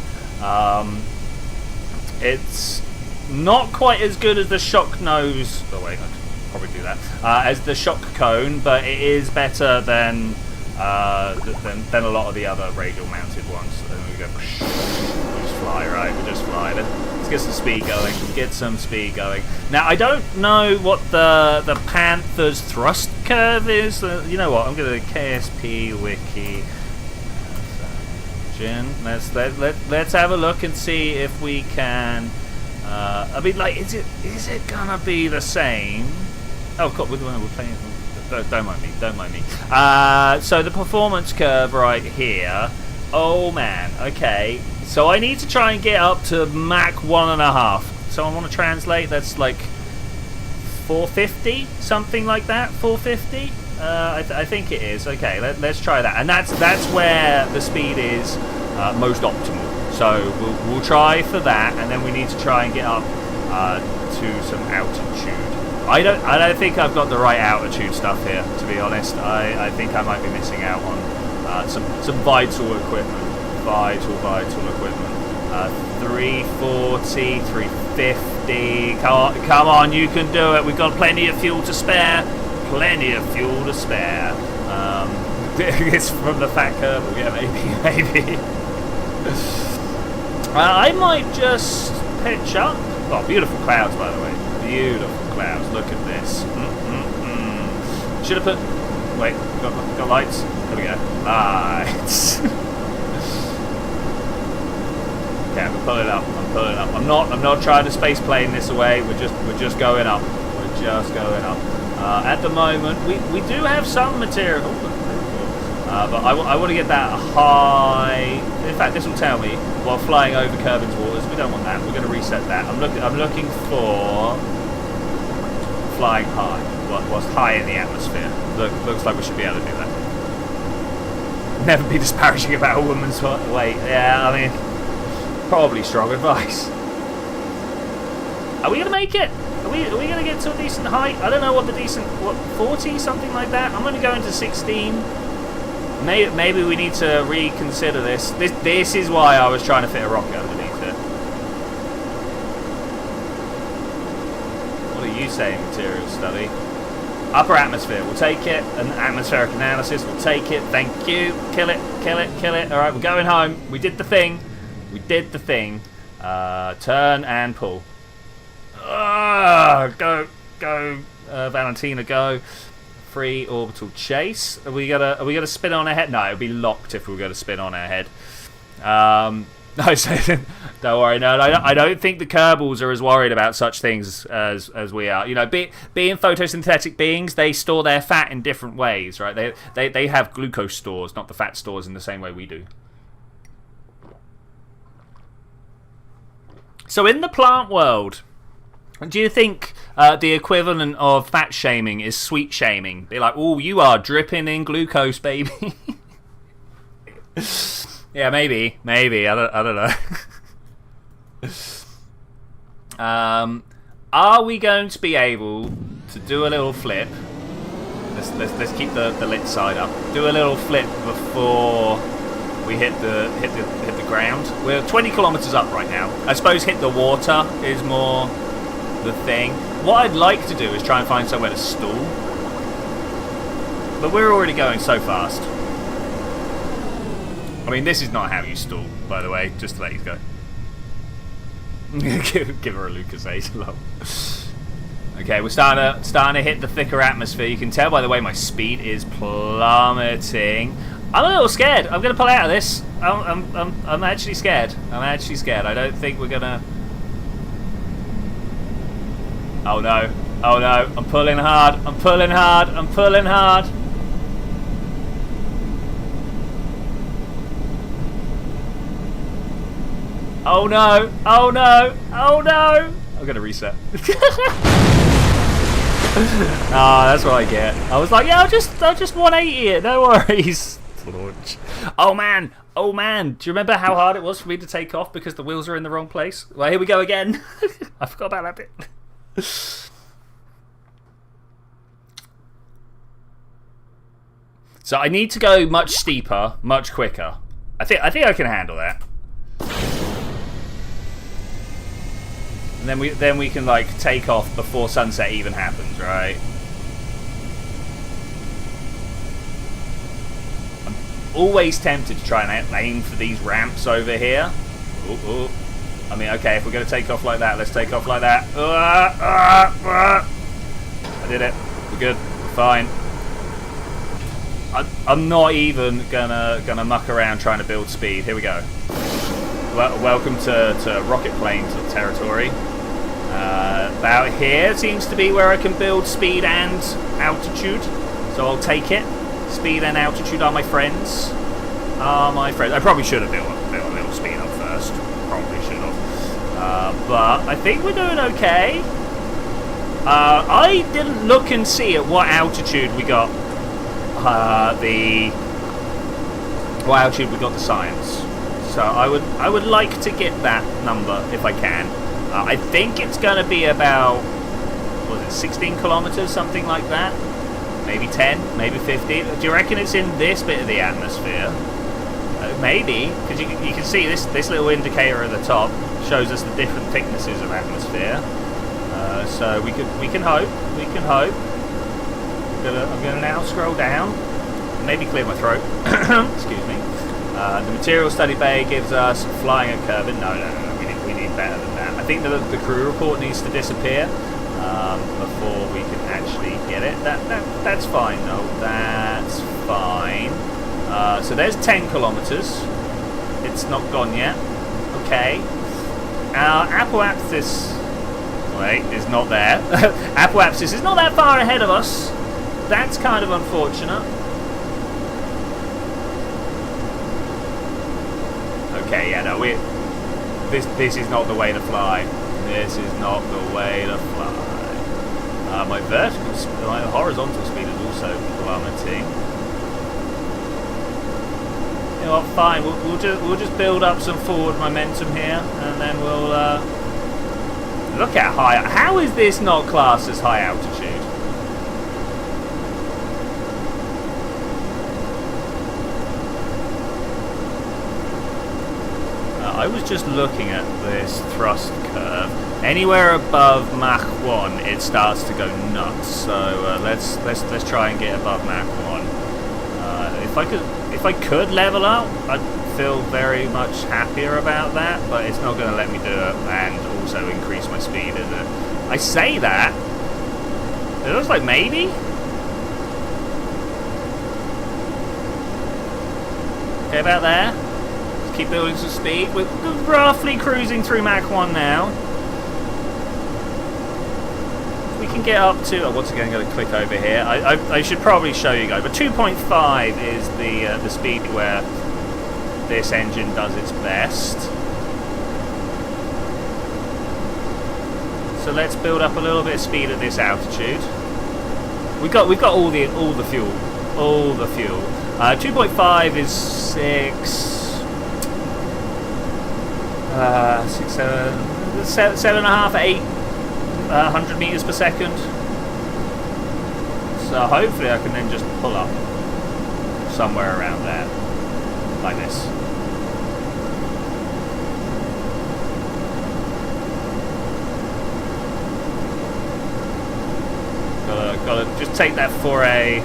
It's not quite as good as the shock nose. Oh wait, I could probably do that. As the shock cone, but it is better than a lot of the other radial mounted ones. So then we go. We just fly, right? We just fly. Let's get some speed going. Get some speed going. Now I don't know what the Panther's thrust curve is. You know what? I'm gonna KSP wiki. Let's have a look and see if we can. I mean, like, is it gonna be the same? Oh, God, we're playing. Don't mind me. Don't mind me. So the performance curve right here. Oh man. Okay. So I need to try and get up to Mach 1.5. So I want to translate. That's like 450, something like that. 450. I think it is. Okay, let's try that. And that's where the speed is most optimal. So we'll try for that, and then we need to try and get up to some altitude. I don't think I've got the right altitude stuff here, to be honest. I think I might be missing out on some vital equipment. Vital equipment. 340, 350. Come on, you can do it. We've got plenty of fuel to spare. Plenty of fuel to spare. It's from the fat Kerbal. Yeah, maybe. I might just pitch up. Oh, beautiful clouds, by the way. Beautiful clouds. Look at this. Should have put. Wait, got lights. There we go. Lights. Okay, I'm pulling up. I'm not trying to space plane this away. We're just going up. We're just going up. At the moment, we do have some material, but I want to get that high. In fact, this will tell me while flying over Kerbin's waters. We don't want that. We're going to reset that. I'm looking for flying high. What's high in the atmosphere? Looks like we should be able to do that. Never be disparaging about a woman's weight. Yeah, I mean, probably strong advice. Are we going to make it? Are we going to get to a decent height? I don't know what the decent... What, 40? Something like that? I'm going to go into 16. Maybe we need to reconsider this. This is why I was trying to fit a rocket underneath it. What are are you saying, material study? Upper atmosphere, we'll take it. An atmospheric analysis, we'll take it. Thank you. Kill it, kill it, kill it. Alright, we're going home. We did the thing. We did the thing. Turn and pull. Go, Valentina, go. Free orbital chase. Are we gonna spin on ahead? No, it'll be locked if we were gonna spin on ahead. No, don't worry. No, I don't think the Kerbals are as worried about such things as we are. You know, being photosynthetic beings, they store their fat in different ways, right? They have glucose stores, not the fat stores in the same way we do. So in the plant world, do you think the equivalent of fat shaming is sweet shaming? Be like, oh, you are dripping in glucose, baby. Yeah, maybe. I don't know. Are we going to be able to do a little flip? Let's keep the lit side up. Do a little flip before we hit the ground. We're 20 kilometers up right now. I suppose hit the water is more the thing. What I'd like to do is try and find somewhere to stall, but we're already going so fast. I mean, this is not how you stall, by the way, just to let you go. Give her a Lucas 8. Lol. Okay, we're starting to hit the thicker atmosphere. You can tell by the way my speed is plummeting. I'm a little scared. I'm gonna pull out of this. I'm actually scared. I don't think we're gonna. Oh no! Oh no! I'm pulling hard. Oh no! Oh no! Oh no! I'm gonna reset. Ah, that's what I get. I was like, yeah, I'll just 180 it. No worries. Launch. Oh man! Do you remember how hard it was for me to take off because the wheels are in the wrong place? Well, here we go again. I forgot about that bit. So I need to go much steeper, much quicker. I think I can handle that. And then we can like take off before sunset even happens, right? I'm always tempted to try and aim for these ramps over here. Ooh. I mean, okay, if we're going to take off like that, let's take off like that. I did it. We're good. We're fine. I'm not even gonna muck around trying to build speed. Here we go. Welcome to rocket plane territory. About here seems to be where I can build speed and altitude, so I'll take it. Speed and altitude are my friends. I probably should have built a little speed up first. Probably should have. But I think we're doing okay. I didn't look and see at what altitude we got the science. So I would like to get that number if I can. I think it's going to be about, what was it, 16 kilometers, something like that. Maybe 10, maybe 50. Do you reckon it's in this bit of the atmosphere? Maybe, because you can see this little indicator at the top shows us the different thicknesses of atmosphere. So we can hope. I'm gonna now scroll down. Maybe clear my throat. Excuse me. The material study bay gives us flying at Kerbal. No. We need better than that. I think the crew report needs to disappear before we can actually get it. That's fine. No, that's fine. So there's 10 kilometers. It's not gone yet. Okay. Our apoapsis is not there. Apoapsis is not that far ahead of us. That's kind of unfortunate. Okay, yeah, no, this is not the way to fly. This is not the way to fly. My horizontal speed is also plummeting. You know what? Fine. We'll just build up some forward momentum here, and then we'll look at high. How is this not classed as high altitude? I was just looking at this thrust curve. Anywhere above Mach 1, it starts to go nuts. So let's try and get above Mach 1. If I could level up, I'd feel very much happier about that. But it's not going to let me do it, and also increase my speed, is it? I say that. It looks like maybe. Okay, about there. Let's keep building some speed. We're roughly cruising through Mach 1 now. We can get up to... once again, I'm going to click over here. I should probably show you guys. But 2.5 is the speed where this engine does its best. So let's build up a little bit of speed at this altitude. We've got all the fuel. 2.5 is 7.5, 800 meters per second. So hopefully I can then just pull up somewhere around there, like this. Gotta just take that foray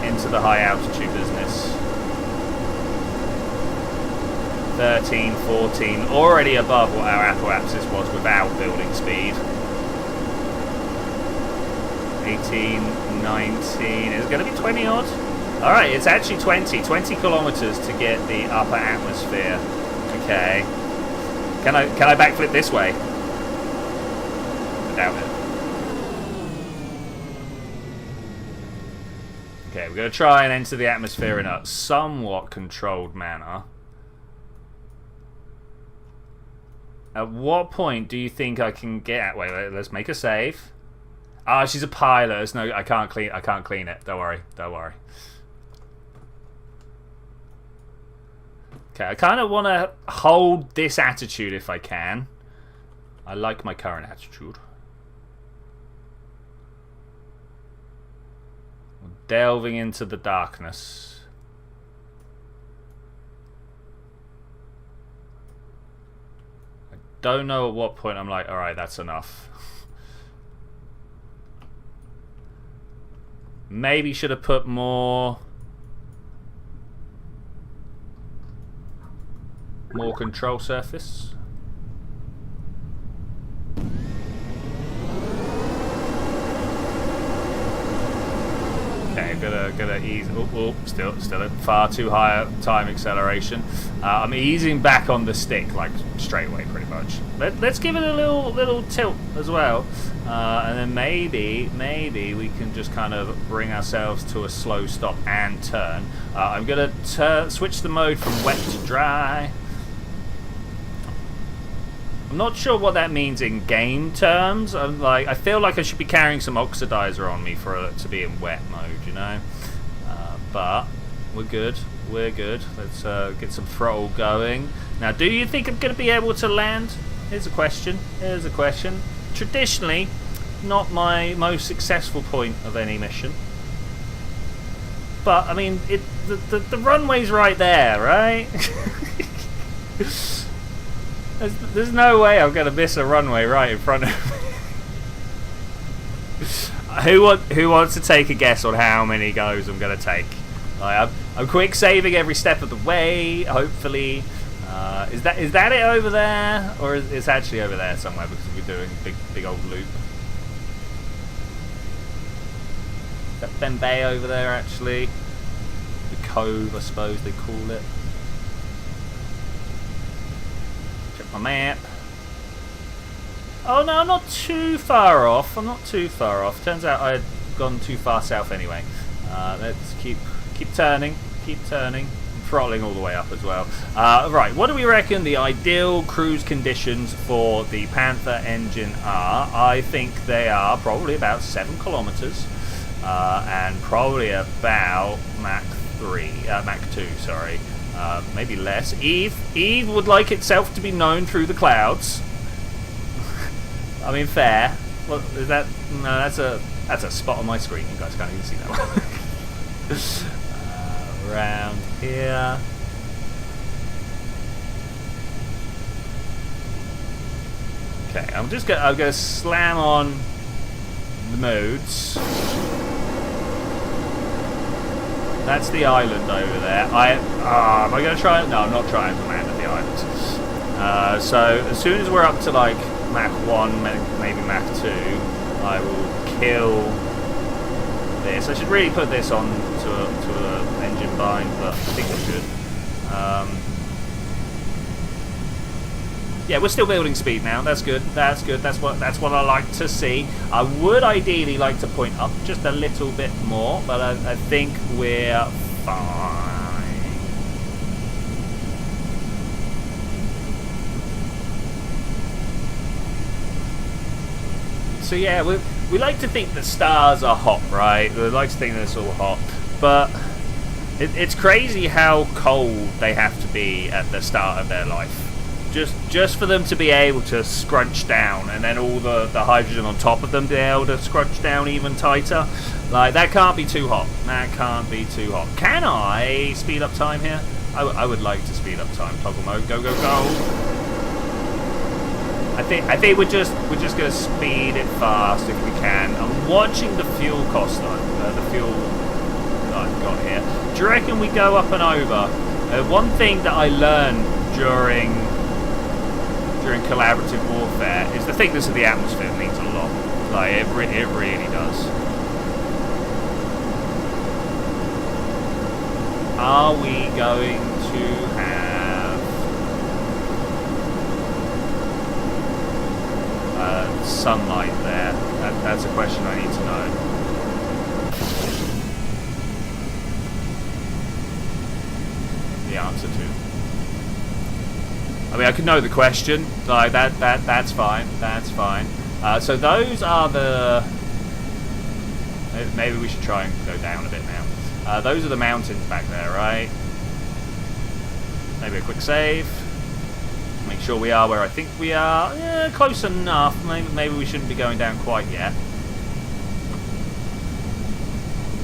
into the high altitude business. 13, 14, already above what our apoapsis was without building speed. 18, 19, is it going to be 20 odd? Alright, it's actually 20 kilometers to get the upper atmosphere. Okay. Can I backflip this way? I doubt it. Okay, we're going to try and enter the atmosphere in a somewhat controlled manner. At what point do you think I can get at... Wait, let's make a save. Ah, she's a pilot. No, I can't clean it. Don't worry. Okay, I kind of want to hold this attitude if I can. I like my current attitude. Delving into the darkness. I don't know at what point I'm like, alright, that's enough. Maybe should have put more control surface. Okay, gonna ease. Still at far too high time acceleration. I'm easing back on the stick, like straight away, pretty much. Let's give it a little tilt as well, and then maybe we can just kind of bring ourselves to a slow stop and turn. I'm gonna switch the mode from wet to dry. I'm not sure what that means in game terms. I feel like I should be carrying some oxidizer on me for it to be in wet mode, you know. But we're good. Let's get some throttle going. Now, do you think I'm going to be able to land? Here's a question. Traditionally, not my most successful point of any mission. But I mean, the runway's right there, right? There's no way I'm going to miss a runway right in front of me. Who wants to take a guess on how many goes I'm going to take? I'm quick saving every step of the way, hopefully. Is that it over there? Or is it's actually over there somewhere because we're doing a big old loop? Is that Ben Bay over there actually? The Cove, I suppose they call it. My map. Oh no, I'm not too far off. Turns out I had gone too far south anyway. Let's keep turning. I'm throttling all the way up as well. Right, what do we reckon the ideal cruise conditions for the Panther engine are? I think they are probably about 7 kilometers, and probably about Mach 2, sorry. Maybe less. Eve would like itself to be known through the clouds. I mean, fair. Well, is that? No, that's a spot on my screen. You guys can't even see that one. Around here. Okay, I'm gonna slam on the modes. That's the island over there. Am I gonna try it? No, I'm not trying to land at the island. So as soon as we're up to like Mach 1, maybe Mach 2, I will kill this. I should really put this on to a engine bind, but I think it's good. Yeah, we're still building speed now. That's good. That's good. That's what I like to see. I would ideally like to point up just a little bit more, but I think we're fine. So yeah, we like to think that stars are hot, right? We like to think that it's all hot, but it's crazy how cold they have to be at the start of their life. Just for them to be able to scrunch down, and then all the hydrogen on top of them be able to scrunch down even tighter. Like, that can't be too hot. That can't be too hot. Can I speed up time here? I would like to speed up time. Toggle mode. Go, go, go. I think we're just gonna speed it fast if we can. I'm watching the fuel cost though. The fuel that I've got here. Do you reckon we go up and over? One thing that I learned during collaborative warfare is the thickness of the atmosphere means a lot. Like, it really does. Are we going to have sunlight there? That's a question I need to know. The answer to. I mean, I could know the question, like that's fine, that's fine. So those are the... Maybe we should try and go down a bit now. Those are the mountains back there, right? Maybe a quick save. Make sure we are where I think we are. Yeah, close enough. Maybe we shouldn't be going down quite yet.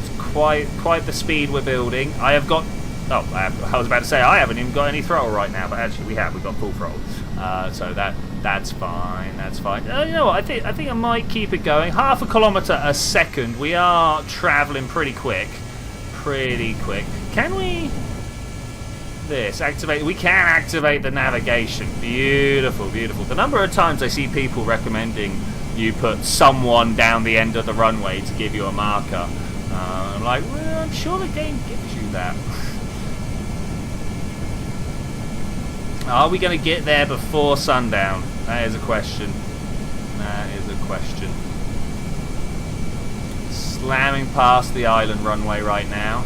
It's quite the speed we're building. I have got... Oh, I was about to say I haven't even got any throttle right now, but actually we have. We've got full throttle, so that's fine. That's fine. You know what? I think I might keep it going. 0.5 kilometre a second. We are travelling pretty quick. Pretty quick. Can we? This activate? We can activate the navigation. Beautiful, beautiful. The number of times I see people recommending you put someone down the end of the runway to give you a marker. I'm like, well, I'm sure the game gives you that. Are we going to get there before sundown? That is a question. That is a question. Slamming past the island runway right now.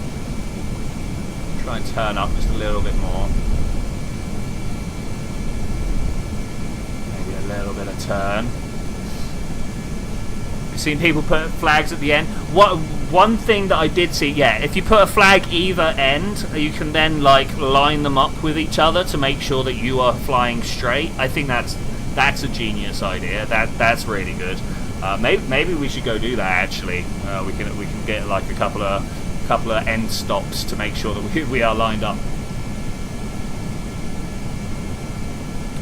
Try and turn up just a little bit more. Maybe a little bit of turn. You've seen people put flags at the end. One thing that I did see, yeah, if you put a flag either end, you can then like line them up with each other to make sure that you are flying straight. I think that's a genius idea. That's really good. Maybe we should go do that. Actually, we can get like a couple of end stops to make sure that we are lined up.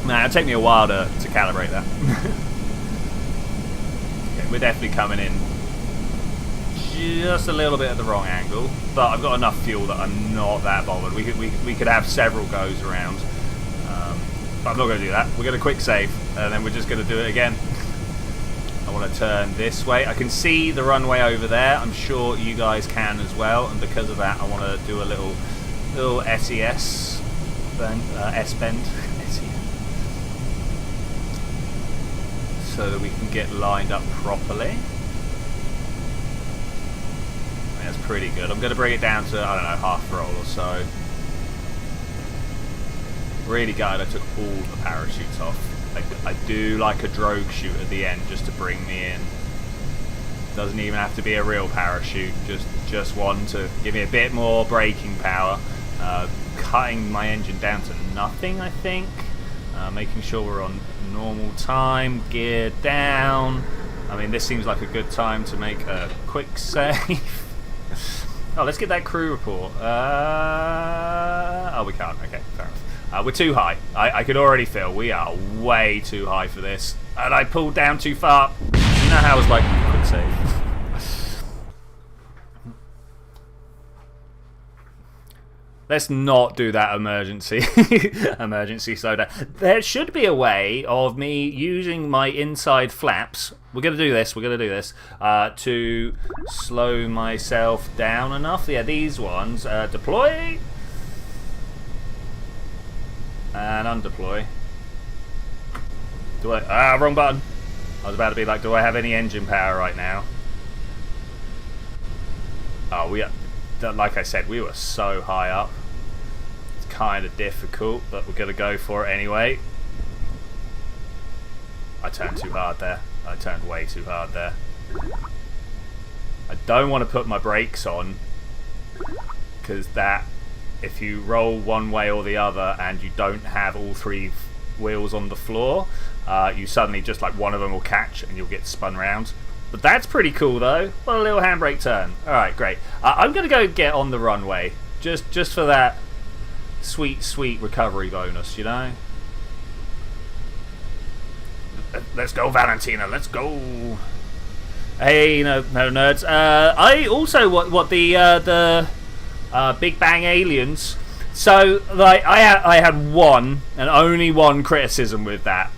Nah, it'll take me a while to calibrate that. Okay, we're definitely coming in just a little bit at the wrong angle, but I've got enough fuel that I'm not that bothered. We could have several goes around, but I'm not going to do that. We're going to quick save, and then we're just going to do it again. I want to turn this way. I can see the runway over there. I'm sure you guys can as well, and because of that, I want to do a little SES bend, S-bend, so that we can get lined up properly. That's pretty good. I'm going to bring it down to, I don't know, half throttle or so. Really gutted I took all the parachutes off. I do like a drogue chute at the end just to bring me in. Doesn't even have to be a real parachute, just one to give me a bit more braking power. Cutting my engine down to nothing, I think. Making sure we're on normal time, gear down. I mean, this seems like a good time to make a quick save. Oh, let's get that crew report. Oh, we can't. Okay, fair enough. We're too high. I could already feel we are way too high for this. And I pulled down too far. You know how I was like, quick save. Let's not do that emergency slowdown. There should be a way of me using my inside flaps. We're gonna do this. To slow myself down enough. Yeah, these ones. Deploy and undeploy. Do I? Wrong button. I was about to be like, do I have any engine power right now? Oh, we are. Like I said, we were so high up. It's kind of difficult, but we're going to go for it anyway. I turned too hard there. I turned way too hard there. I don't want to put my brakes on, because that, if you roll one way or the other and you don't have all three wheels on the floor, you suddenly just like one of them will catch and you'll get spun round. But that's pretty cool though. What a little handbrake turn. Alright, great. I'm going to go get on the runway. Just for that sweet recovery bonus, you know? Let's go, Valentina. Let's go. Hey, no nerds. I also what the Big Bang Aliens. So like I had one and only one criticism with that.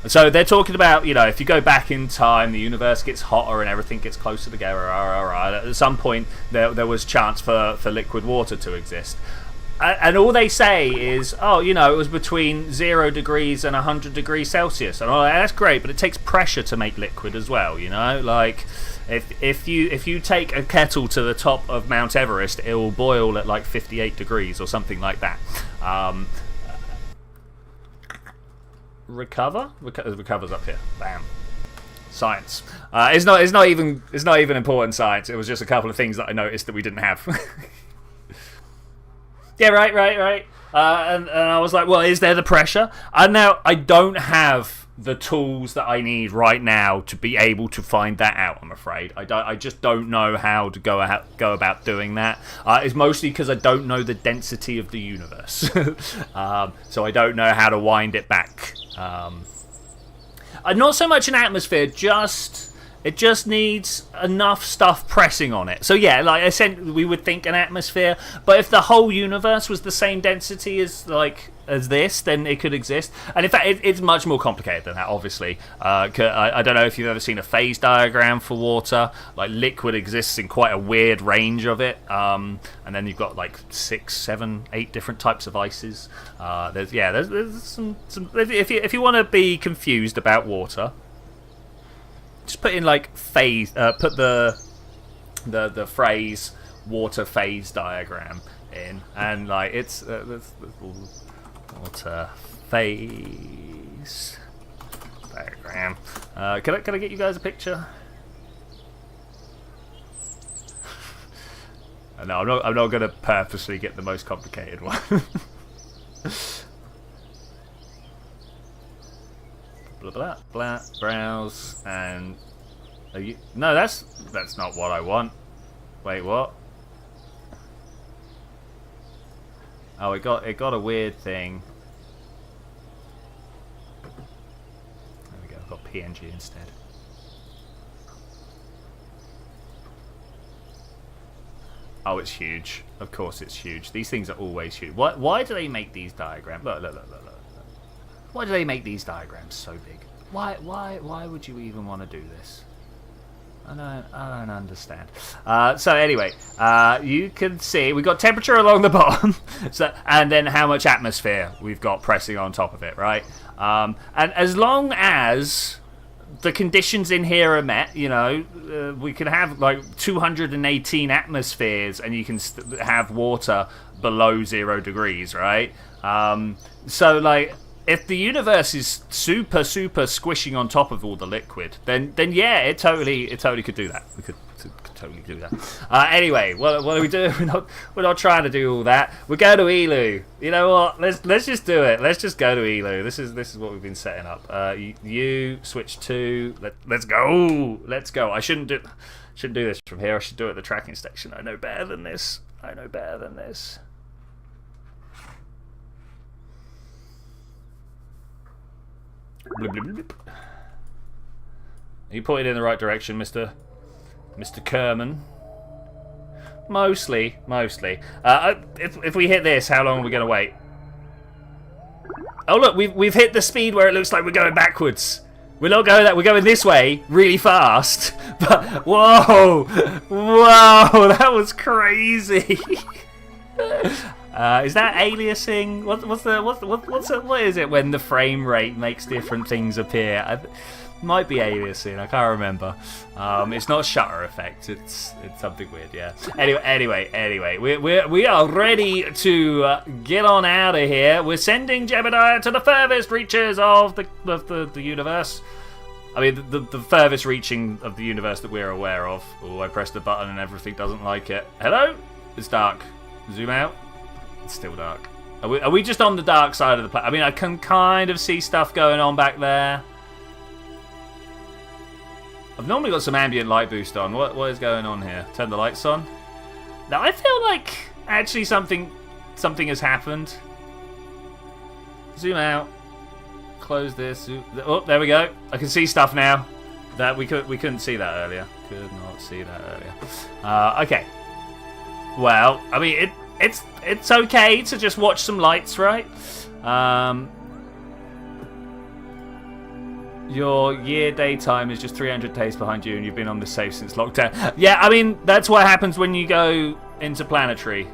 So they're talking about, you know, if you go back in time, the universe gets hotter and everything gets closer together. At some point, there was chance for liquid water to exist. And all they say is, oh, you know, it was between 0 degrees and 100 degrees Celsius. And I'm like, that's great, but it takes pressure to make liquid as well, you know? Like, if you take a kettle to the top of Mount Everest, it will boil at like 58 degrees or something like that. Recovers up here. Bam. Science. It's not even important science. It was just a couple of things that I noticed that we didn't have. Yeah, right. And I was like, well, is there the pressure? And now I don't have the tools that I need right now to be able to find that out, I'm afraid. I just don't know how to go about doing that. It's mostly because I don't know the density of the universe. So I don't know how to wind it back. Not so much an atmosphere, it just needs enough stuff pressing on it. So yeah, like I said, we would think an atmosphere, but if the whole universe was the same density as this, then it could exist. And in fact, it's much more complicated than that, obviously. I don't know if you've ever seen a phase diagram for water. Like, liquid exists in quite a weird range of it. And then you've got like 6, 7, 8 different types of ices. There's some if you want to be confused about water, just put in like phase. Put the phrase water phase diagram in, and like it's water phase diagram. Can I get you guys a picture? No, I'm not going to purposely get the most complicated one. Blah, browse, and no, that's not what I want. Wait, what? Oh, it got a weird thing. There we go. I've got PNG instead. Oh, it's huge. Of course, it's huge. These things are always huge. Why do they make these diagrams? Look. Why do they make these diagrams so big? Why would you even want to do this? I don't understand. So anyway, you can see we've got temperature along the bottom, and then how much atmosphere we've got pressing on top of it, right? And as long as the conditions in here are met, you know, we can have like 218 atmospheres, and you can have water below 0 degrees, right? So like, if the universe is super squishing on top of all the liquid, then yeah, it totally could do that. We could totally do that. Anyway, what are we doing? We're not trying to do all that. We're going to Elu. You know what? Let's just do it. Let's just go to Elu. This is what we've been setting up. You switch to. Let's go. Let's go. I shouldn't do this from here. I should do it at the tracking station. I know better than this. Blip, blip, blip. Are you pointed in the right direction, Mr. Kerman? Mostly. If we hit this, how long are we going to wait? Oh look, we've hit the speed where it looks like we're going backwards. We're not going that. We're going this way really fast. But whoa, that was crazy. Is that aliasing? What is it when the frame rate makes different things appear? Might be aliasing. I can't remember. It's not shutter effect. It's something weird. Yeah. Anyway, we are ready to get on out of here. We're sending Jebediah to the furthest reaches of the universe. I mean, the furthest reaching of the universe that we're aware of. Oh, I pressed the button and everything doesn't like it. Hello? It's dark. Zoom out. It's still dark. Are we just on the dark side of the planet? I mean, I can kind of see stuff going on back there. I've normally got some ambient light boost on. What is going on here? Turn the lights on. Now I feel like actually something has happened. Zoom out. Close this. Oh, there we go. I can see stuff now. That we couldn't see that earlier. Could not see that earlier. Okay. Well, I mean it's okay to just watch some lights, right? Your year daytime is just 300 days behind you, and you've been on the safe since lockdown. Yeah, I mean that's what happens when you go into planetary.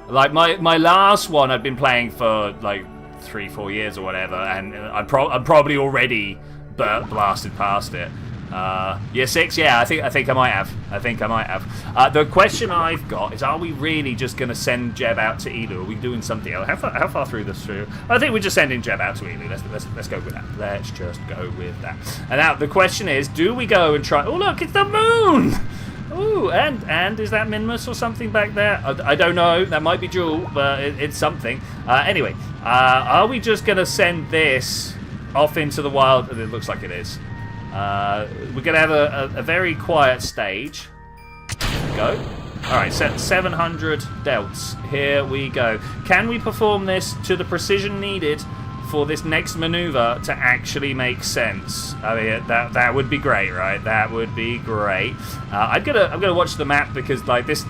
Like my last one, I'd been playing for like 3-4 years or whatever, and I'm probably already blasted past it. Year 6, yeah, I think I might have. The question I've got is: are we really just going to send Jeb out to Elu? Are we doing something else? How far through this through? I think we're just sending Jeb out to Elu. Let's go with that. Let's just go with that. And now the question is: do we go and try? Oh look, it's the moon. Ooh, and is that Minmus or something back there? I don't know. That might be Jewel, but it's something. Anyway, are we just going to send this off into the wild? It looks like it is. We're going to have a very quiet stage. Go. Alright, 700 delts. Here we go. Can we perform this to the precision needed for this next maneuver to actually make sense? I mean, that would be great, right? That would be great. I'm gonna watch the map because, like, this...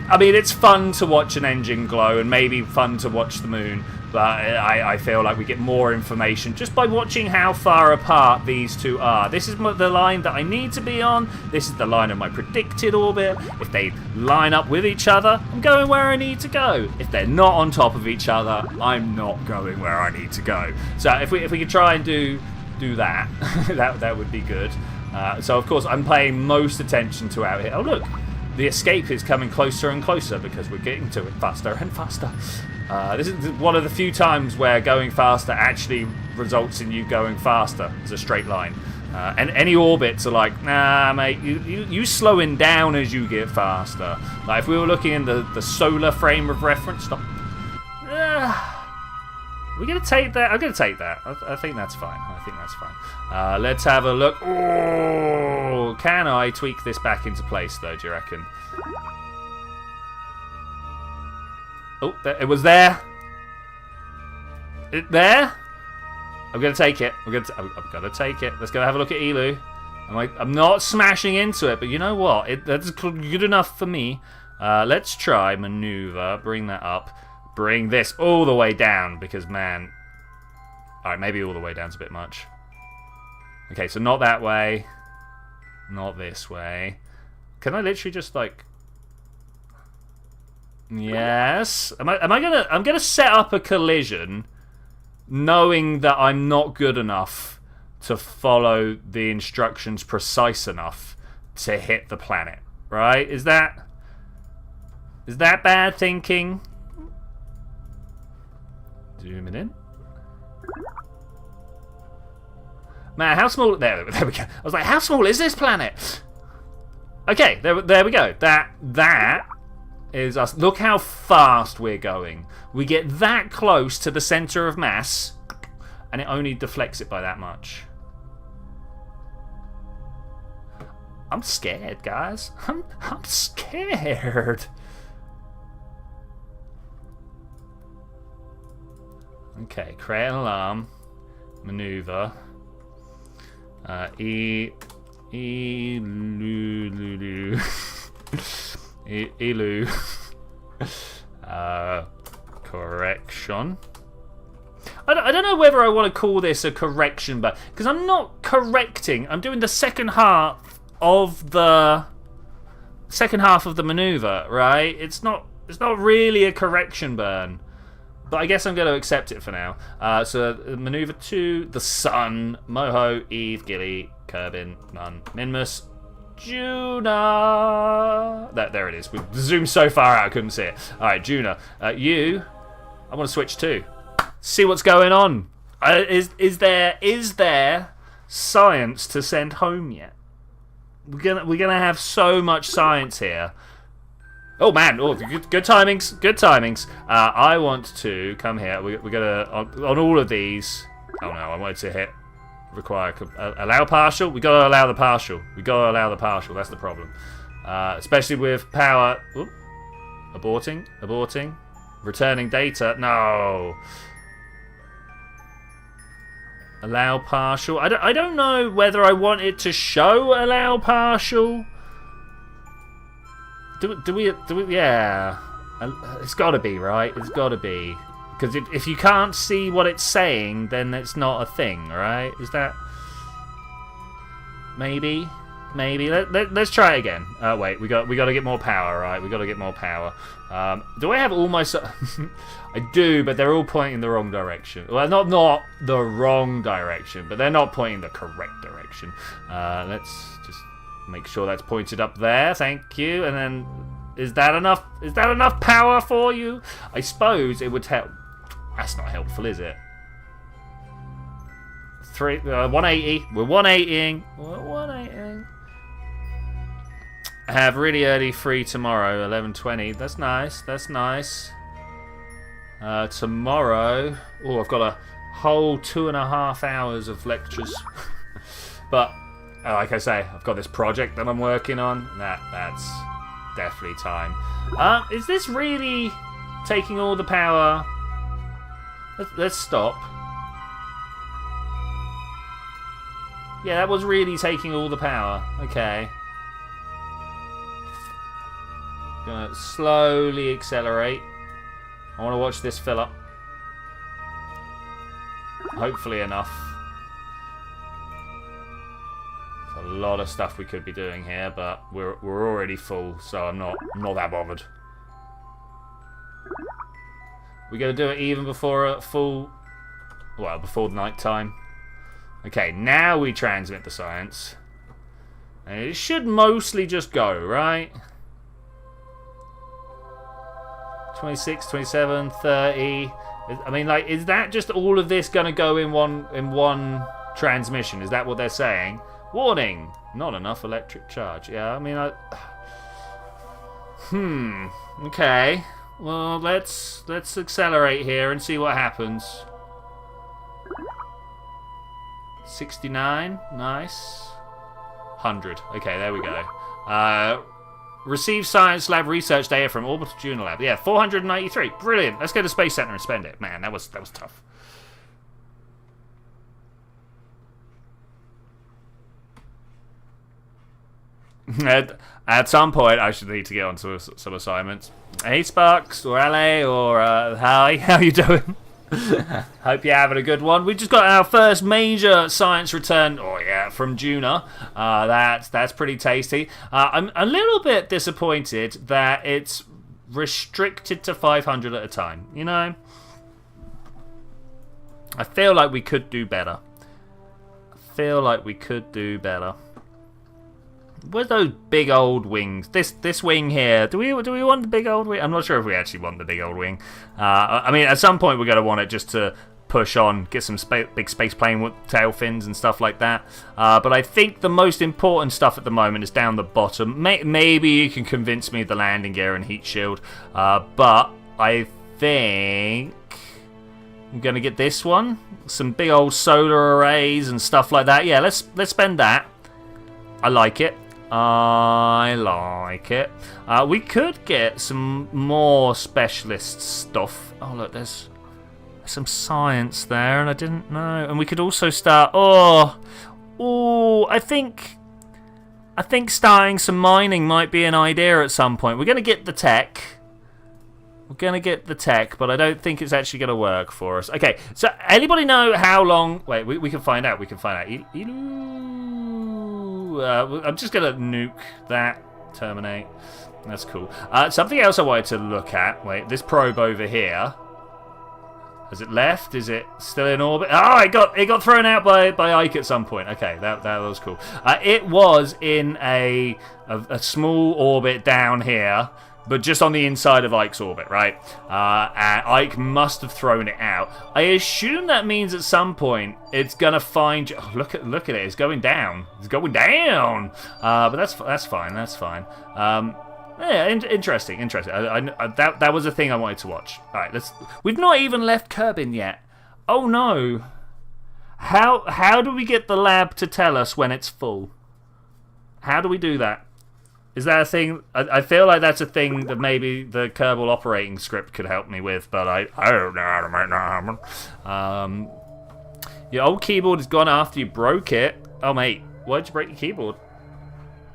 I mean, it's fun to watch an engine glow and maybe fun to watch the moon, but I feel like we get more information just by watching how far apart these two are. This is the line that I need to be on. This is the line of my predicted orbit. If they line up with each other, I'm going where I need to go. If they're not on top of each other, I'm not going where I need to go. So if we could try and do that, that would be good. So of course I'm paying most attention to out here. Oh look. The escape is coming closer and closer because we're getting to it faster and faster. This is one of the few times where going faster actually results in you going faster as a straight line. And any orbits are like, nah, mate, you slowing down as you get faster. Like if we were looking in the solar frame of reference, stop. We're going to take that. I'm going to take that. I think that's fine. Let's have a look. Oh, can I tweak this back into place, though, do you reckon? Oh, it was there. There? I'm going to take it. I'm going to take it. Let's go have a look at Elu. I'm not smashing into it, but you know what? That's good enough for me. Let's try maneuver. Bring that up. Bring this all the way down, because, man... Alright, maybe all the way down's a bit much. Okay, so not that way. Not this way. Can I literally just, like... Yes. I'm gonna set up a collision, knowing that I'm not good enough to follow the instructions precise enough to hit the planet. Right? Is that bad thinking? Zooming in. Man, how small... There we go. I was like, how small is this planet? Okay, there we go. That is us. Look how fast we're going. We get that close to the center of mass, and it only deflects it by that much. I'm scared, guys. I'm scared. Okay, create an alarm. maneuver. Elu. Correction. I don't know whether I want to call this a correction, but because I'm not correcting, I'm doing the second half of the maneuver, right? It's not really a correction burn, but I guess I'm going to accept it for now. So maneuver 2, the Sun, Moho, Eve, Gilly, Kerbin, Nun, Minmus, Juna. There it is. We zoomed so far out I couldn't see it. All right, Juna, you. I want to switch too. See what's going on. Is there science to send home yet? We're gonna have so much science here. Oh man! Oh, good timings. Good timings. I want to come here. We're gonna on all of these. Oh no! I wanted to hit require allow partial. We gotta allow the partial. That's the problem. Especially with power. Oop, aborting. Returning data. No. Allow partial. I don't know whether I want it to show allow partial. Do we? Yeah. It's got to be, right? It's got to be. Because if you can't see what it's saying, then it's not a thing, right? Is that... Maybe? Let's try it again. Wait, we got to get more power, right? We got to get more power. Do I have all my... I do, but they're all pointing in the wrong direction. Well, not the wrong direction, but they're not pointing the correct direction. Let's just make sure that's pointed up there. Thank you. And then, is that enough? Is that enough power for you? I suppose it would help. That's not helpful, is it? 180. We're 180ing. I have really early free tomorrow, 11:20. That's nice. Tomorrow, I've got a whole 2.5 hours of lectures. But like I say, I've got this project that I'm working on. That's definitely time. Is this really taking all the power? Let's stop. Yeah, that was really taking all the power. Okay. Gonna slowly accelerate. I want to watch this fill up. Hopefully enough. There's a lot of stuff we could be doing here, but we're already full, so I'm not that bothered. We're gonna do it even before a full, well, before the night time. Okay, now we transmit the science, and it should mostly just go, right? 26, 27, 30. I mean, like, is that just all of this gonna go in one transmission? Is that what they're saying? Warning, not enough electric charge. Yeah, I mean, okay. Well, let's accelerate here and see what happens. 69, nice. 100. Okay, there we go. Receive science lab research data from orbital Juno lab. Yeah, 493. Brilliant. Let's go to Space Center and spend it. Man, that was tough. At some point, I should need to get onto some assignments. Hey, Sparks, or LA, or hi, how you doing? Hope you're having a good one. We just got our first major science return. Oh yeah, from Juna. That's pretty tasty. I'm a little bit disappointed that it's restricted to 500 at a time. You know, I feel like we could do better. Where's those big old wings? This wing here. Do we want the big old wing? I'm not sure if we actually want the big old wing. I mean, at some point we're going to want it just to push on, get some big space plane with tail fins and stuff like that. But I think the most important stuff at the moment is down the bottom. Maybe you can convince me of the landing gear and heat shield. But I think I'm going to get this one. Some big old solar arrays and stuff like that. Yeah, let's spend that. I like it. We could get some more specialist stuff. Oh look, there's some science there, and I didn't know. And we could also start. I think starting some mining might be an idea at some point. We're gonna get the tech. But I don't think it's actually going to work for us. Okay, so anybody know how long... Wait, we can find out. I'm just going to nuke that. Terminate. That's cool. Something else I wanted to look at. Wait, this probe over here. Has it left? Is it still in orbit? Oh, it got thrown out by Ike at some point. Okay, that was cool. It was in a small orbit down here, but just on the inside of Ike's orbit, right? And Ike must have thrown it out. I assume that means at some point it's gonna find. Oh, look at it. It's going down. But that's fine. Yeah, interesting. That was a thing I wanted to watch. All right, we've not even left Kerbin yet. Oh no. How do we get the lab to tell us when it's full? How do we do that? Is that a thing? I feel like that's a thing that maybe the Kerbal operating script could help me with, but I don't know how to make that happen. Your old keyboard is gone after you broke it. Oh, mate, why'd you break your keyboard?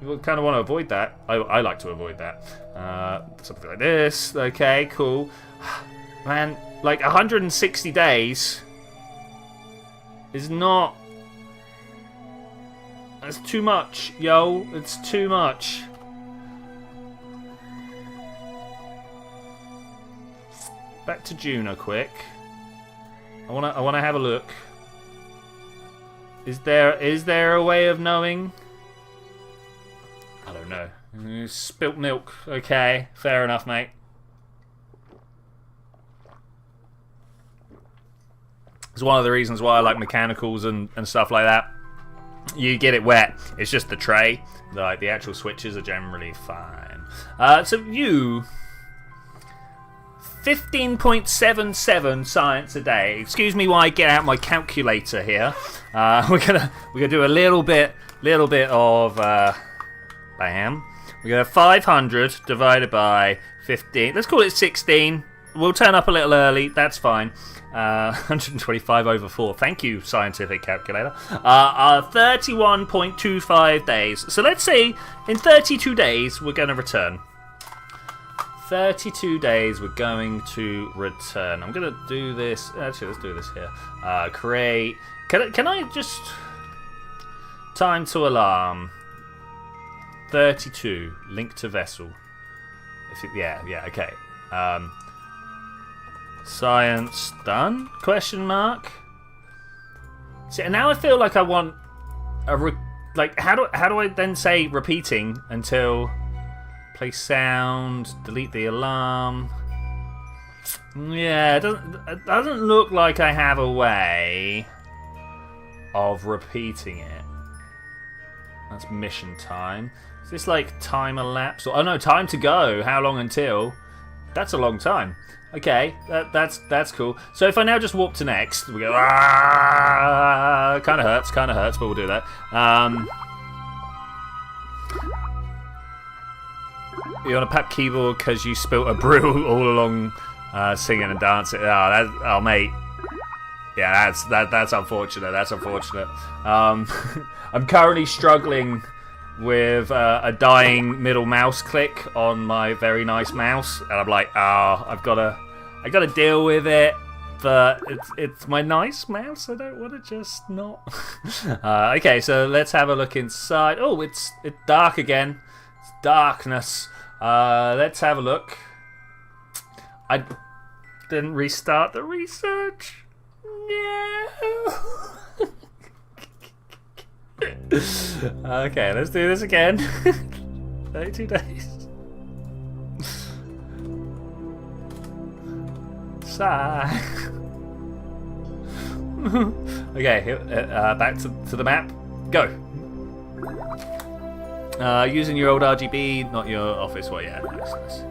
You kind of want to avoid that. I like to avoid that. Something like this. Okay, cool. Man, like 160 days is not... That's too much, yo. It's too much. Back to Juno quick. I wanna have a look. Is there a way of knowing? I don't know. Spilt milk. Okay, fair enough, mate. It's one of the reasons why I like mechanicals and stuff like that. You get it wet. It's just the tray. Like the actual switches are generally fine. So you 15.77 science a day. Excuse me while I get out my calculator here. We're gonna do a little bit of bam. We're gonna have 500 divided by 15. Let's call it 16. We'll turn up a little early. That's fine. 125 over 4. Thank you, scientific calculator. 31.25 days. So let's say in 32 days we're going to return. 32 days we're going to return. I'm going to do this. Actually, let's do this here. Create. Can I just... Time to alarm. 32. Link to vessel. Yeah, okay. Science done? Question mark. See, and now I feel like I want a how do I then say repeating until play sound, delete the alarm? Yeah, it doesn't look like I have a way of repeating it. That's mission time. Is this like time elapsed? Oh no, time to go. How long until? That's a long time. Okay, that's cool. So if I now just warp to next, we go. Kind of hurts, but we'll do that. You're on a pap keyboard because you spilt a brew all along, singing and dancing. Oh, mate. Yeah, that's unfortunate. That's unfortunate. I'm currently struggling with a dying middle mouse click on my very nice mouse, and I'm like, I gotta deal with it, but it's my nice mouse. I don't want to just not. Okay, so let's have a look inside. Oh, it's dark again. It's darkness. Let's have a look. I didn't restart the research. No. Okay, let's do this again. 32 days. Sigh. Okay, back to the map. Go. Using your old RGB, not your office one. Yeah, nice.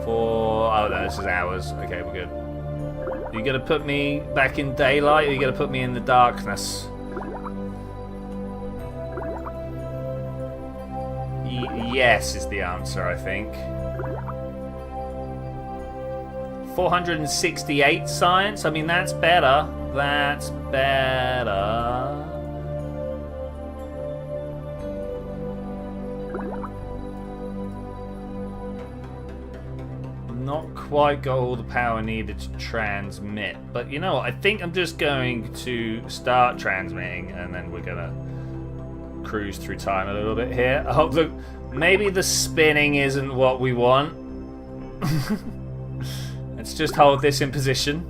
Oh no, this is hours. Okay, we're good. Are you gonna put me back in daylight, or are you gonna put me in the darkness? yes is the answer, I think. 468 science. I mean, that's better. That's better. Not quite got all the power needed to transmit, but you know what? I think I'm just going to start transmitting, and then we're gonna cruise through time a little bit here. Oh, look, maybe the spinning isn't what we want. Let's just hold this in position.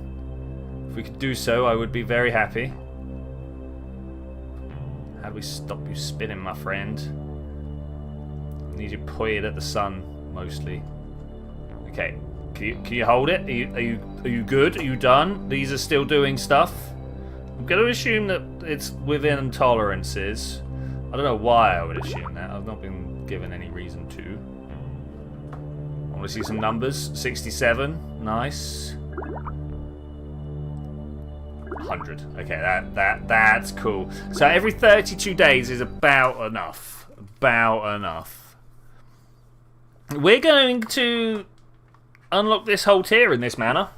If we could do so, I would be very happy. How do we stop you spinning, my friend? I need you pointed at the sun, mostly. Okay, can you hold it? Are you good? Are you done? These are still doing stuff. I'm going to assume that it's within tolerances. I don't know why I would assume that. I've not been given any reason to. I want to see some numbers. 67, nice. 100. Okay, that's cool. So every 32 days is about enough. About enough. We're going to unlock this whole tier in this manner.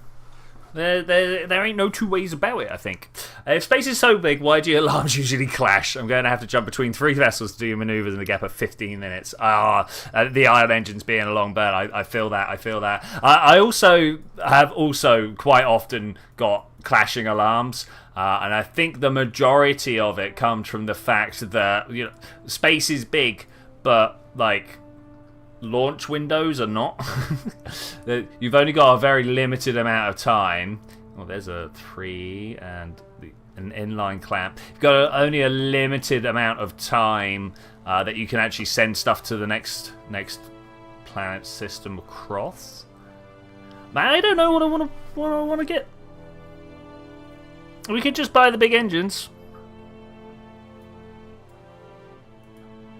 There ain't no two ways about it, I think. If space is so big, why do your alarms usually clash? I'm going to have to jump between 3 vessels to do your maneuvers in the gap of 15 minutes. The ion engine's being a long burn. I feel that. I also have quite often got clashing alarms, and I think the majority of it comes from the fact that space is big, but like launch windows are not. You've only got a very limited amount of time. Well, there's a 3 and an inline clamp. You've got only a limited amount of time that you can actually send stuff to the next planet system across. Man, I don't know what I want to get. We could just buy the big engines,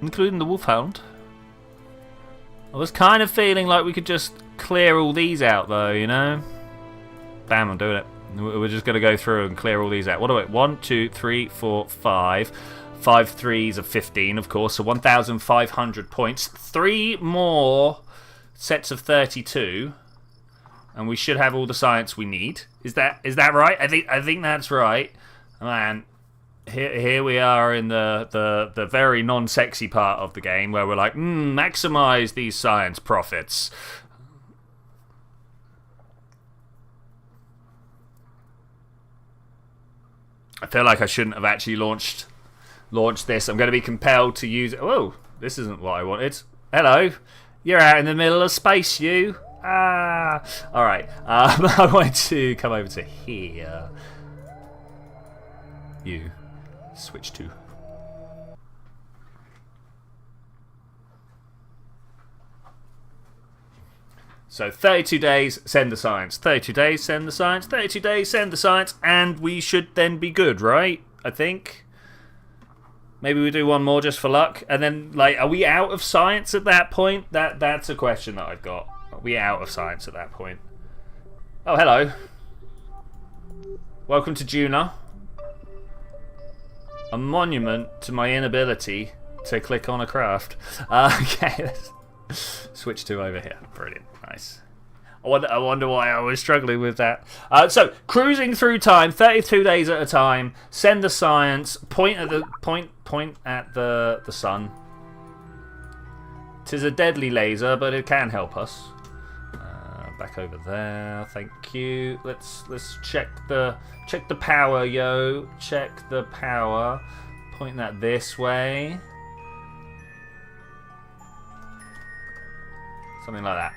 including the Wolfhound. I was kind of feeling like we could just clear all these out, though, you know? Bam, I'm doing it. We're just going to go through and clear all these out. What do I... 1, 2, 3, 4, 5. 5 threes are 15, of course, so 1,500 points. 3 more sets of 32, and we should have all the science we need. Is that right? I think that's right. Man, here we are in the very non-sexy part of the game where we're like, maximize these science profits. I feel like I shouldn't have actually launched this. I'm going to be compelled to use it. Whoa, this isn't what I wanted. Hello, you're out in the middle of space, you. All right. I want to come over to here. You. Switch to. So 32 days, send the science. 32 days, send the science. 32 days, send the science, and we should then be good, right? I think. Maybe we do one more just for luck, and then are we out of science at that point? That's a question that I've got. Are we out of science at that point? Oh, hello. Welcome to Juna. A monument to my inability to click on a craft. Okay, let's switch to over here. Brilliant, nice. I wonder why I was struggling with that. So cruising through time, 32 days at a time. Send the science. Point at the sun. 'Tis a deadly laser, but it can help us. Back over there, thank you. Let's check the power, yo. Check the power. Point that this way. Something like that.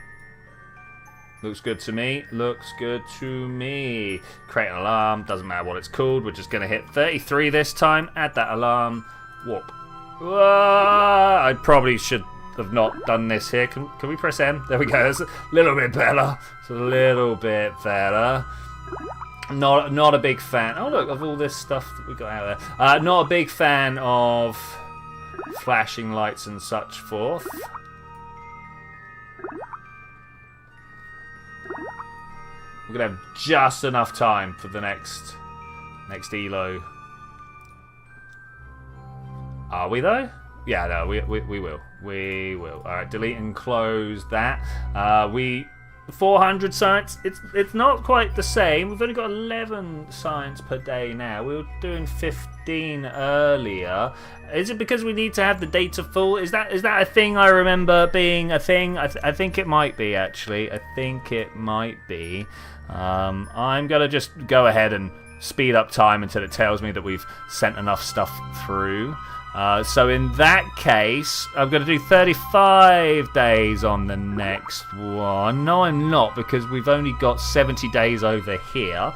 Looks good to me. Looks good to me. Create an alarm. Doesn't matter what it's called. We're just going to hit 33 this time. Add that alarm. Warp. I probably should have not done this here. Can we press M? There we go. It's a little bit better. It's a little bit better. Not a big fan. Oh look, of all this stuff that we got out there. Not a big fan of flashing lights and such forth. We're gonna have just enough time for the next elo. Are we though? Yeah, no, we will. We will. All right, delete and close that. 400 science. It's not quite the same. We've only got 11 science per day now. We were doing 15 earlier. Is it because we need to have the data full? Is that a thing? I remember being a thing. I think it might be, actually. I think it might be. I'm gonna just go ahead and speed up time until it tells me that we've sent enough stuff through. So in that case, I'm going to do 35 days on the next one. No, I'm not, because we've only got 70 days over here.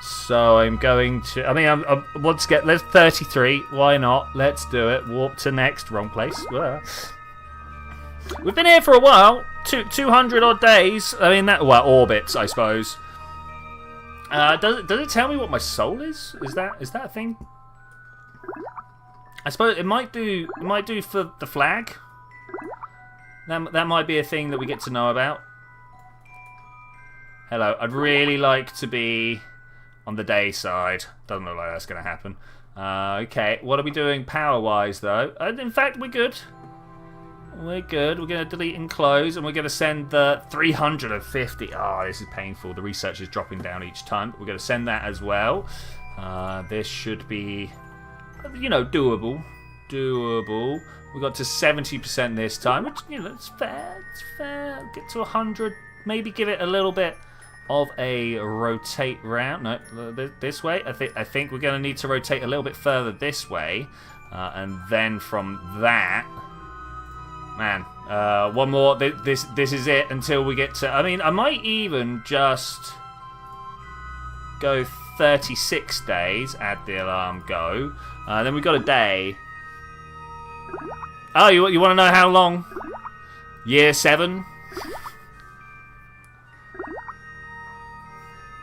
So I'm going to... I mean, let's 33. Why not? Let's do it. Warp to next. Wrong place. We've been here for a while. 200 odd days. I mean, orbits, I suppose. Does it tell me what my soul is? Is that a thing? I suppose it might do for the flag. That might be a thing that we get to know about. Hello, I'd really like to be on the day side. Doesn't look like that's going to happen. Okay, what are we doing power-wise, though? In fact, we're good. We're good. We're going to delete and close, and we're going to send the 350. Oh, this is painful. The research is dropping down each time. But we're going to send that as well. This should be... doable. We got to 70% this time, which, it's fair. It's fair. Get to 100. Maybe give it a little bit of a rotate round. No, this way. I think we're going to need to rotate a little bit further this way. And then from that... Man, one more. This is it until we get to... I mean, I might even just go 36 days, add the alarm, go. Then we've got a day. Oh, you want to know how long? Year 7.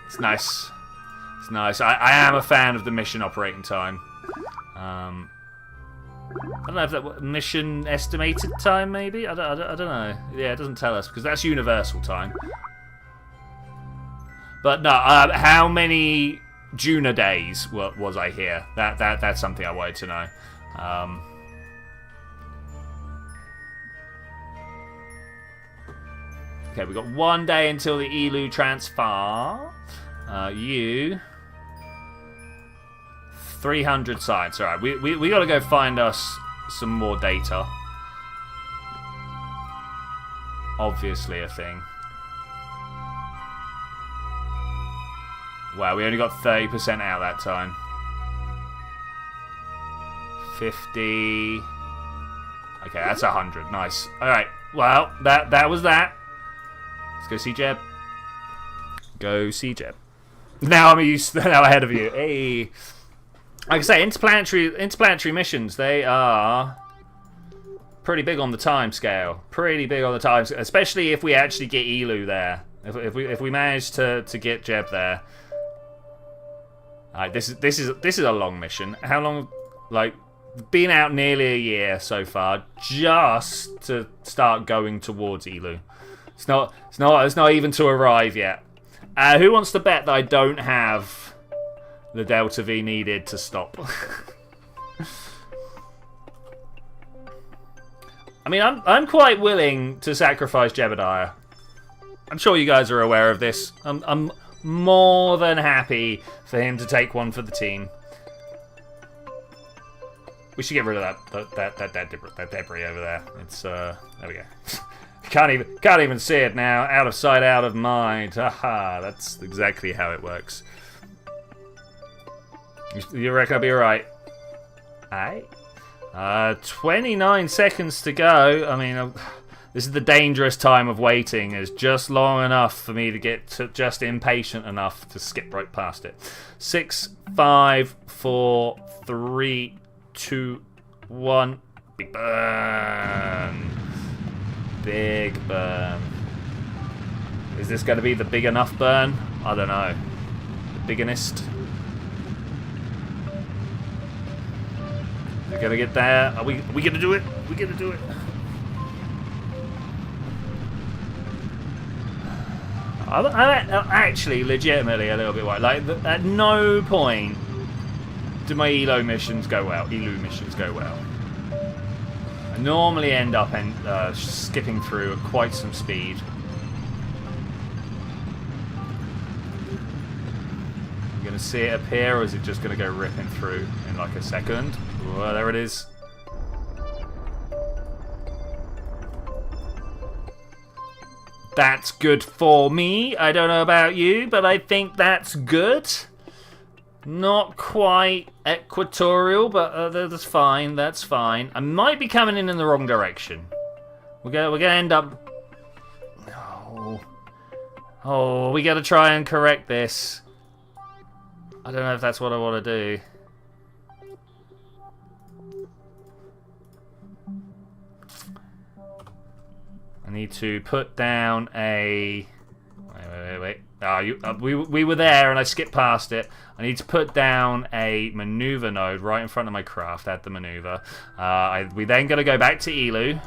It's nice. It's nice. I am a fan of the mission operating time. I don't know if that mission estimated time, maybe? I don't know. Yeah, it doesn't tell us, because that's universal time. But no, how many Juna days was I here? That's something I wanted to know. Okay, we've got 1 day until the Elu transfer. You 300 science. All right, we got to go find us some more data. Obviously a thing. Wow, we only got 30% out that time. 50. Okay, that's 100. Nice. All right. Well, that was that. Let's go see Jeb. Go see Jeb. Now I'm now ahead of you. Hey. Like I say, interplanetary missions, they are pretty big on the time scale. Pretty big on the time scale, especially if we actually get Elu there. If we manage to get Jeb there. Alright, this is a long mission. How long? Like, been out nearly a year so far, just to start going towards Elu. It's not even to arrive yet. Who wants to bet that I don't have the Delta V needed to stop? I mean, I'm quite willing to sacrifice Jebediah. I'm sure you guys are aware of this. I'm more than happy for him to take one for the team. We should get rid of that debris over there. It's there we go. Can't even see it now. Out of sight, out of mind. Haha, that's exactly how it works. You reckon I'll be alright? Alright. 29 seconds to go. I mean, this is the dangerous time of waiting. It's just long enough for me to get just impatient enough to skip right past it. 6, 5, 4, 3, 2, 1. Big burn. Big burn. Is this going to be the big enough burn? I don't know. The bigginest. We're going to get there. Are we going to do it? We're going to do it. I'm actually legitimately a little bit worried. Like, at no point do my Elo missions go well. I normally end up skipping through at quite some speed. You gonna see it appear, or is it just gonna go ripping through in like a second? Oh, there it is. That's good for me. I don't know about you, but I think that's good. Not quite equatorial, but that's fine. That's fine. I might be coming in the wrong direction. We're gonna end up. Oh, we gotta try and correct this. I don't know if that's what I want to do. I need to put down a... Wait. We were there and I skipped past it. I need to put down a maneuver node right in front of my craft. Add the maneuver. We then got to go back to Elu.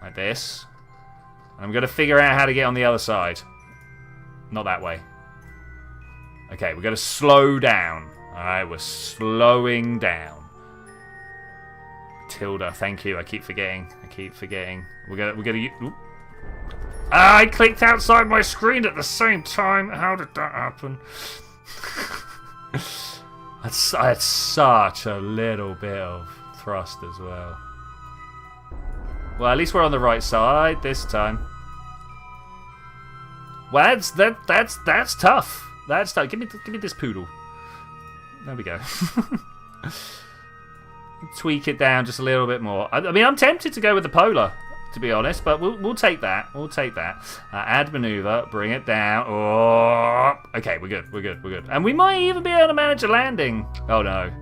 Like this. And I'm going to figure out how to get on the other side. Not that way. Okay, we've got to slow down. Alright, we're slowing down. Tilda, thank you. I keep forgetting. We're gonna. I clicked outside my screen at the same time. How did that happen? I had such a little bit of thrust as well. Well, at least we're on the right side this time. Well, that's tough. That's tough. Give me this poodle. There we go. Tweak it down just a little bit more. I mean, I'm tempted to go with the polar, to be honest, but we'll take that. We'll take that. Add maneuver, bring it down. Oh, okay, we're good. And we might even be able to manage a landing. Oh no,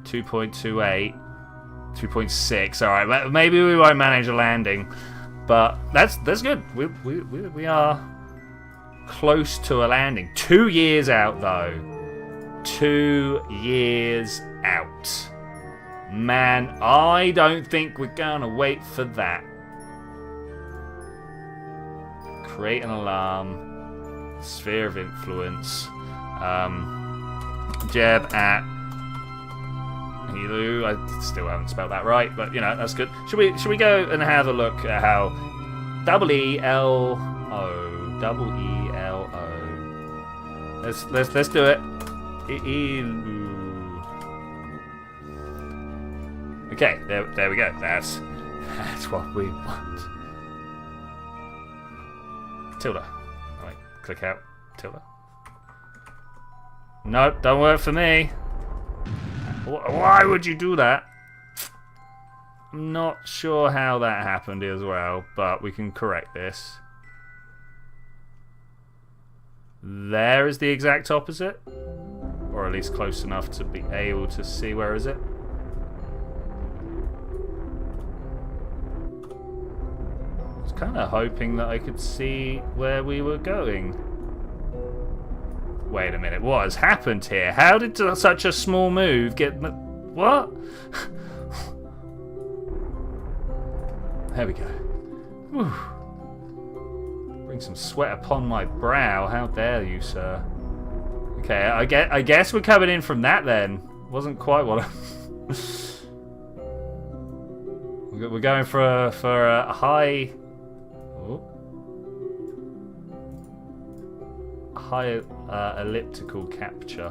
2.28, 2.6. All right, maybe we won't manage a landing, but that's good. We are close to a landing. 2 years out though. 2 years out. Man, I don't think we're gonna wait for that. Create an alarm. Sphere of influence. Jeb at Elu. I still haven't spelled that right, but you know that's good. Should we go and have a look at how ELO. Let's do it. Okay, there we go. That's what we want. Tilda. Alright, click out. Tilda. Nope, don't work for me. Why would you do that? I'm not sure how that happened as well, but we can correct this. There is the exact opposite. Or at least close enough to be able to see where is it. I was kind of hoping that I could see where we were going. Wait a minute, what has happened here? How did such a small move get... What? There we go. Whew. Bring some sweat upon my brow. How dare you, sir? Okay, I guess we're coming in from that then. Wasn't quite what I... We're going for a high... high elliptical capture.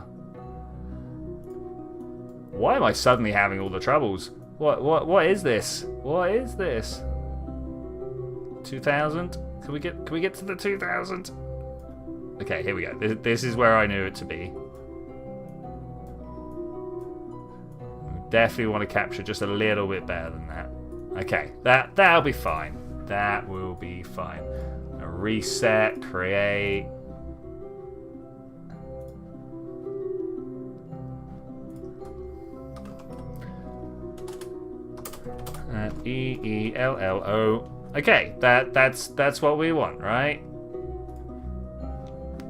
Why am I suddenly having all the troubles? What is this? What is this? 2000? Can we get to the 2000? Okay, here we go. This is where I knew it to be. Definitely want to capture just a little bit better than that. Okay, that'll be fine. That will be fine. A reset, create. EELLO. Okay, that's what we want, right?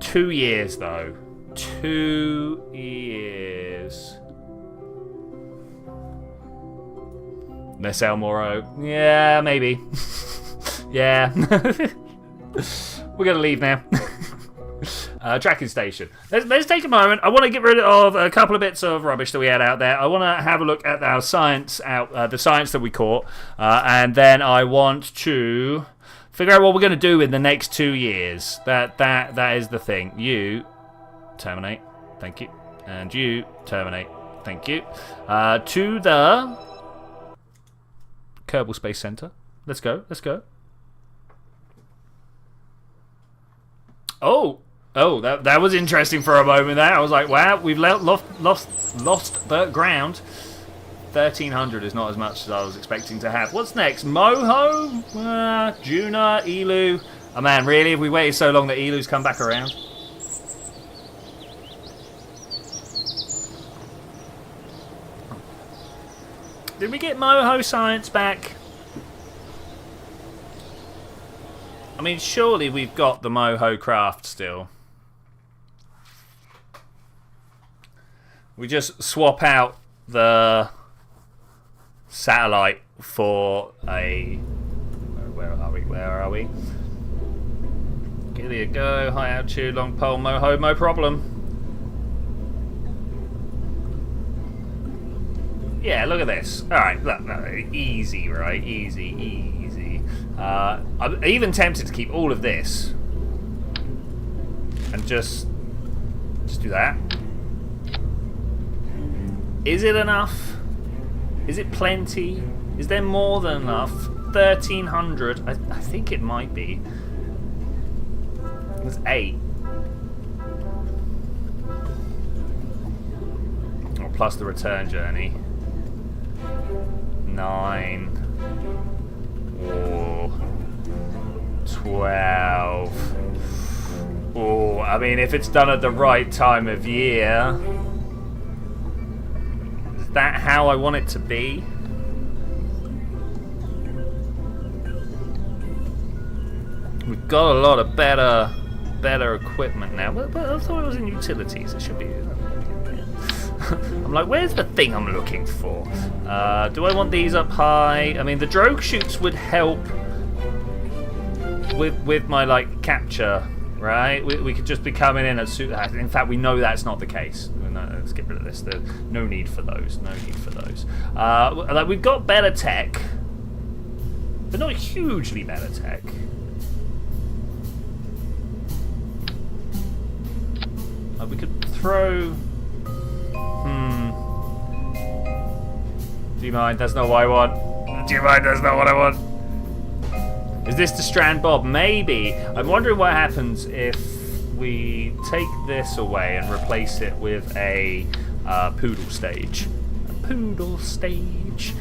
2 years though. 2 years. Miss Elmoro. Yeah, maybe. Yeah. We're gonna leave now. Tracking station. Let's take a moment. I want to get rid of a couple of bits of rubbish that we had out there. I want to have a look at our science, the science that we caught, and then I want to figure out what we're going to do in the next 2 years. That is the thing. You terminate. Thank you. And you terminate. Thank you. To the Kerbal Space Center. Let's go. Let's go. Oh, that was interesting for a moment there. I was like, wow, we've lost the ground. 1,300 is not as much as I was expecting to have. What's next? Moho? Juna? Elu? Oh man, really? Have we waited so long that Elu's come back around? Did we get Moho science back? I mean, surely we've got the Moho craft still. We just swap out the satellite for a... Where are we? Give it a go. High altitude, long pole, Moho, no problem. Yeah, look at this. Alright, look, easy, right? Easy. I'm even tempted to keep all of this. And just do that. Is it enough? Is it plenty? Is there more than enough? 1,300? I think it might be. It was 8. Oh, plus the return journey. 9 or 12. Oh, I mean, if it's done at the right time of year, is that how I want it to be? We've got a lot of better equipment now, but I thought it was in utilities. It should be. I'm like, where's the thing I'm looking for? Do I want these up high? I mean, the drogue chutes would help with my like capture, right? We could just be coming in as soon. In fact, we know that's not the case. No, let's get rid of this. There's no need for those. No need for those. Like we've got better tech, but not hugely better tech. We could throw. Do you mind? That's not what I want. Do you mind? That's not what I want. Is this the Strand Bob? Maybe. I'm wondering what happens if we take this away and replace it with a poodle stage. A poodle stage.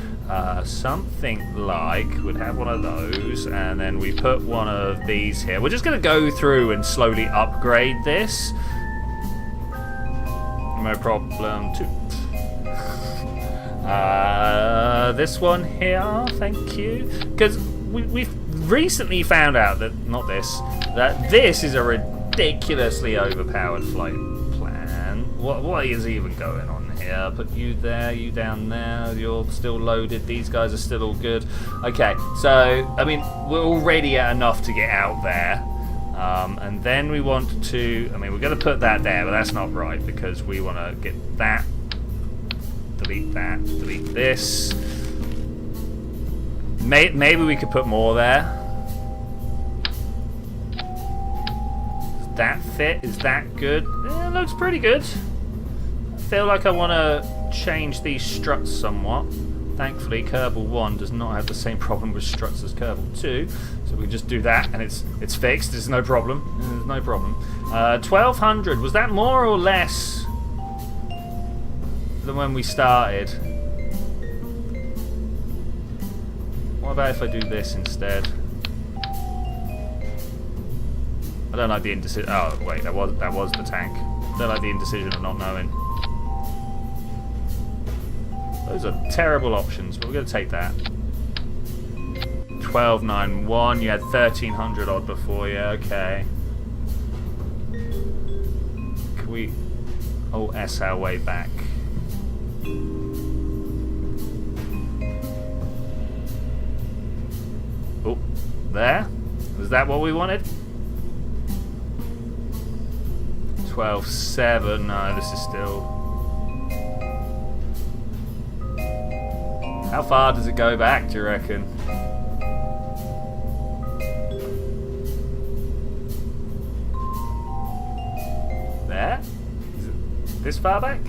Something like, we'd have one of those, and then we put one of these here. We're just going to go through and slowly upgrade this. No problem. This one here, thank you. Because we've recently found out that, that this is a ridiculously overpowered flight plan. What is even going on here? Put you there, you down there, you're still loaded, these guys are still all good. Okay, so, I mean, we're already at enough to get out there. And then we want to, I mean, we're going to put that there, but that's not right because we want to get that, delete that, delete this. Maybe we could put more there. Does that fit? Is that good? Yeah, it looks pretty good. I feel like I want to change these struts somewhat. Thankfully, Kerbal 1 does not have the same problem with struts as Kerbal 2, so we can just do that, and it's fixed. There's no problem. There's no problem. 1,200. Was that more or less than when we started? What about if I do this instead? I don't like the indecision. Oh wait, that was the tank. I don't like the indecision of not knowing. Those are terrible options, but we're going to take that. 1291. You had 1,300 odd before, yeah, okay. Can we S our way back? Oh, there? Was that what we wanted? 12.7. No, this is still... How far does it go back, do you reckon? There? Is it this far back?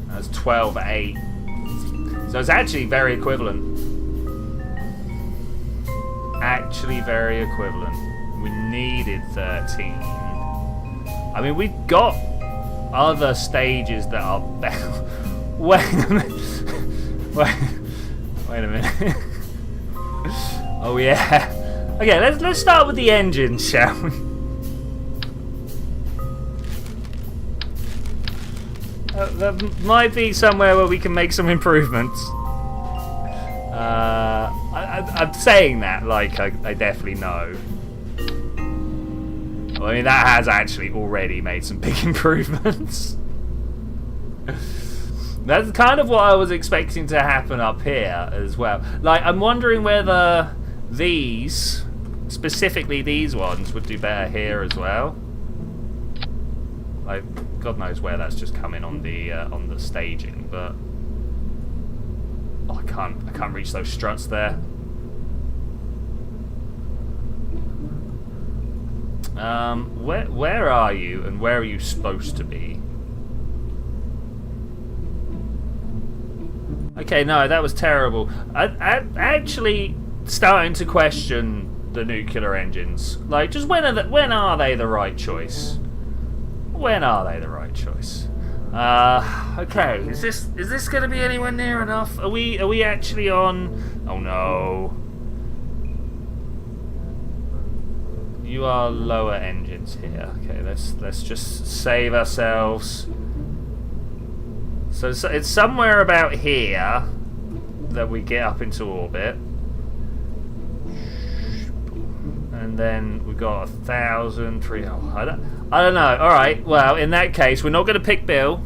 That's 12.8. So it's actually very equivalent. Actually very equivalent. We needed 13. I mean, we've got other stages that are better. Wait a minute. Wait a minute. Oh yeah. Okay, let's start with the engine, shall we? There might be somewhere where we can make some improvements. I'm saying that like I definitely know. Well, I mean, that has actually already made some big improvements. That's kind of what I was expecting to happen up here as well. Like, I'm wondering whether these, specifically these ones, would do better here as well. Like, God knows where that's just coming on the staging, but oh, I can't reach those struts there. Where are you, and where are you supposed to be? Okay, no, that was terrible. I actually starting to question the nuclear engines. Like, just when are they the right choice? When are they the right choice? Okay, is this going to be anywhere near enough? Are we actually on? Oh no. You are lower engines here. Okay, let's just save ourselves. So it's somewhere about here that we get up into orbit. And then we've got 1,000, 300. I don't know. Alright, well, in that case, we're not going to pick Bill.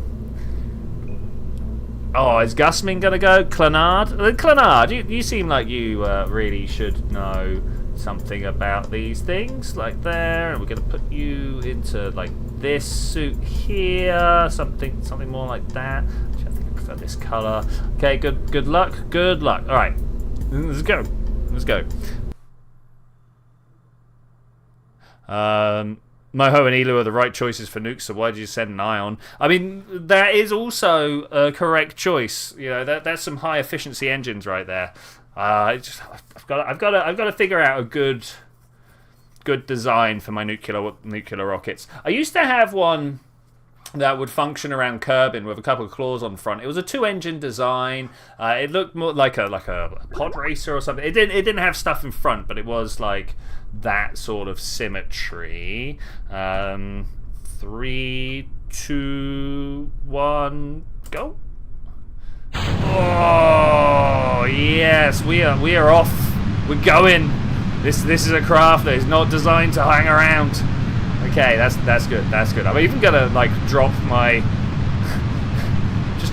Oh, is Gusman going to go? Clanard? Clanard, you seem like you really should know something about these things. Like there, and we're going to put you into, like, this suit here. Something more like that. Actually, I think I prefer this colour. Okay, good luck. Good luck. Alright, let's go. Let's go. Moho and Elu are the right choices for nukes, so why did you send an ion? I mean, that is also a correct choice. You know, that's some high efficiency engines right there. I've got to figure out a good design for my nuclear rockets. I used to have one that would function around Kerbin with a couple of claws on the front. It was a 2-engine design. It looked more like a pod racer or something. It didn't have stuff in front, but it was like that sort of symmetry. 3, 2, 1, go. Oh yes, we are off. We're going. This is a craft that is not designed to hang around. Okay, that's good. That's good. I'm even gonna like drop my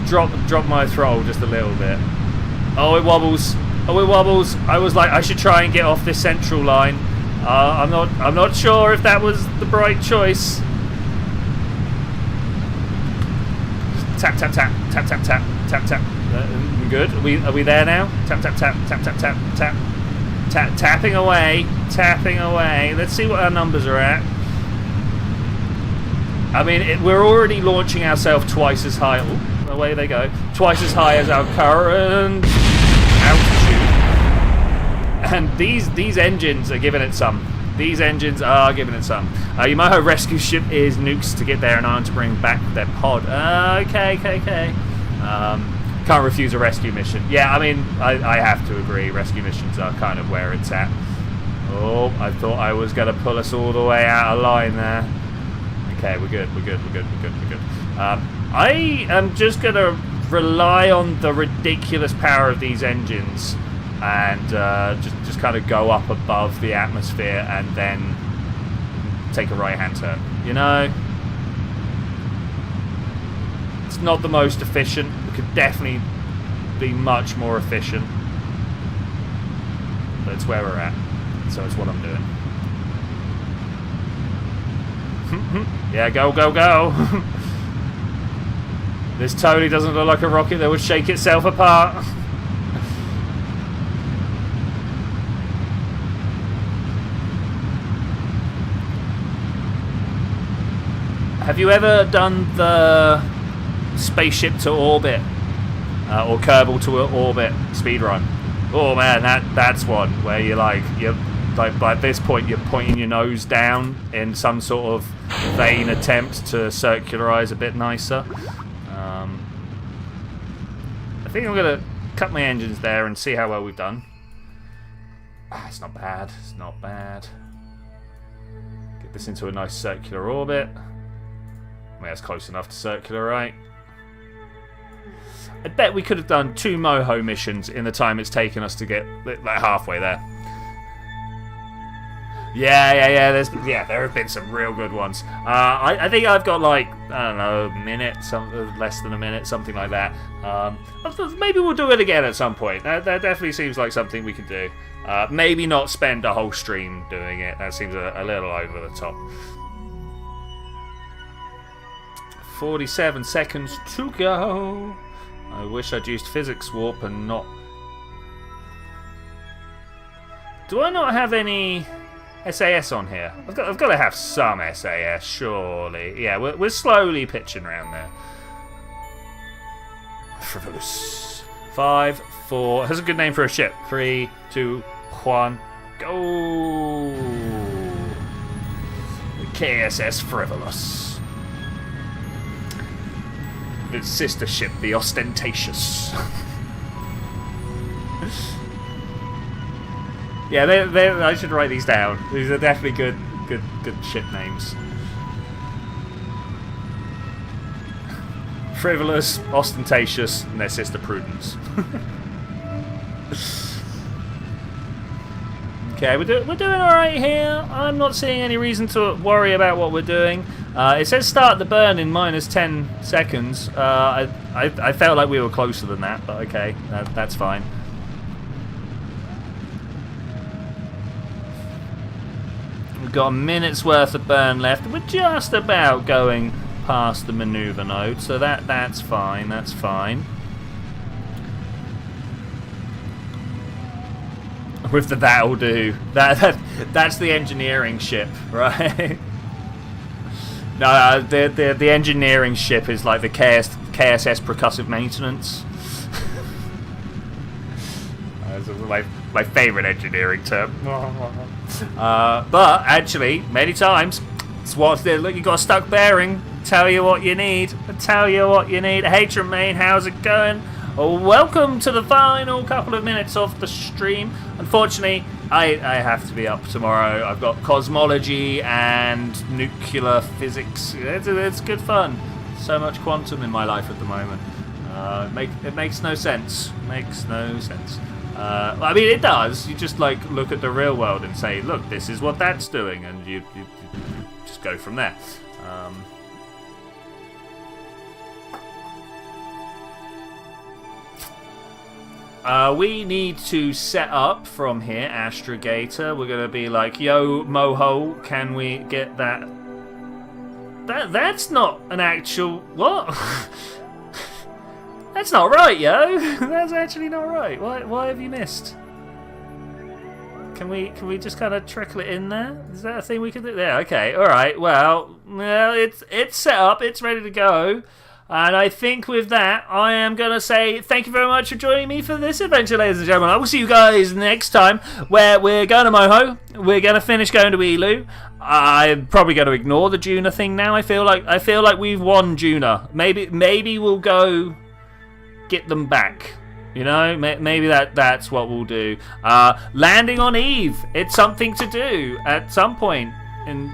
drop my throttle just a little bit. Oh, it wobbles. Oh, it wobbles. I was like, I should try and get off this central line. I'm not sure if that was the right choice. Tap tap tap tap tap tap tap tap. Good. Are we there now? Tap tap tap tap tap tap tap tap. Tapping away. Tapping away. Let's see what our numbers are at. I mean, we're already launching ourselves twice as high. Ooh, away they go. Twice as high as our current altitude. And these engines are giving it some. These engines are giving it some. Your rescue ship is nukes to get there and on to bring back their pod. Okay. Can't refuse a rescue mission. Yeah, I mean, I have to agree. Rescue missions are kind of where it's at. Oh, I thought I was going to pull us all the way out of line there. Okay, we're good. I am just going to rely on the ridiculous power of these engines and just kind of go up above the atmosphere and then take a right-hand turn. You know? It's not the most efficient. It could definitely be much more efficient. But it's where we're at. So it's what I'm doing. Yeah, go, go, go. This totally doesn't look like a rocket that would shake itself apart. Have you ever done the spaceship to orbit or Kerbal to orbit speedrun? Oh man, that's one where you're like by this point you're pointing your nose down in some sort of vain attempt to circularize a bit nicer. I think I'm gonna cut my engines there and see how well we've done. It's not bad. It's not bad. Get this into a nice circular orbit. I mean, that's close enough to circular, right? I bet we could have done 2 Moho missions in the time it's taken us to get like halfway there. Yeah. There have been some real good ones. I think I've got like, I don't know, a minute, less than a minute, something like that. Maybe we'll do it again at some point. That definitely seems like something we can do. Maybe not spend a whole stream doing it. That seems a little over the top. 47 seconds to go. I wish I'd used physics warp and not... Do I not have any SAS on here? I've got to have some SAS, surely. Yeah, we're slowly pitching around there. Frivolous. 5, 4. That's a good name for a ship. 3, 2, 1. Go! The KSS Frivolous. Its sister ship, the Ostentatious. Yeah, I should write these down. These are definitely good ship names. Frivolous, Ostentatious, and their sister Prudence. Okay, we're doing all right here. I'm not seeing any reason to worry about what we're doing. It says start the burn in -10 seconds. I felt like we were closer than that, but okay, that's fine. We've got a minute's worth of burn left. We're just about going past the maneuver node, so that's fine. That's fine. With the that'll do. That's the engineering ship, right? No, the engineering ship is like the KSS percussive maintenance. That's my favourite engineering term. But actually, many times, it's what look. You got a stuck bearing. Tell you what you need. Tell you what you need. Hey Tremaine, how's it going? Welcome to the final couple of minutes of the stream. Unfortunately, I have to be up tomorrow. I've got cosmology and nuclear physics. It's good fun. So much quantum in my life at the moment. It makes no sense. Makes no sense. I mean, it does. You just like look at the real world and say, look, this is what that's doing, and you just go from there. We need to set up from here, Astrogator. We're gonna be like, yo, Moho, can we get that? That's not an actual what? That's not right, yo. That's actually not right. Why have you missed? Can we just kind of trickle it in there? Is that a thing we can do? There. Okay. All right. Well, it's set up. It's ready to go. And I think with that, I am going to say thank you very much for joining me for this adventure, ladies and gentlemen. I will see you guys next time, where we're going to Moho. We're going to finish going to Elu. I'm probably going to ignore the Juna thing now. I feel like we've won Juna. Maybe we'll go get them back. You know, maybe that's what we'll do. Landing on Eve. It's something to do at some point in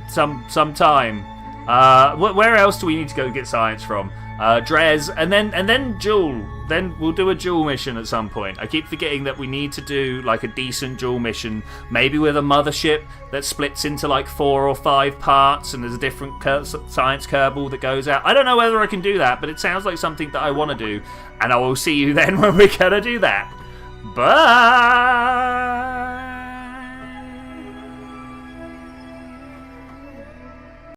some time. Where else do we need to go get science from? Drez, and then Jewel. Then we'll do a Jewel mission at some point. I keep forgetting that we need to do like a decent Jewel mission, maybe with a mothership that splits into like 4 or 5 parts, and there's a different science Kerbal that goes out. I don't know whether I can do that, but it sounds like something that I want to do, and I will see you then when we're gonna do that. Bye.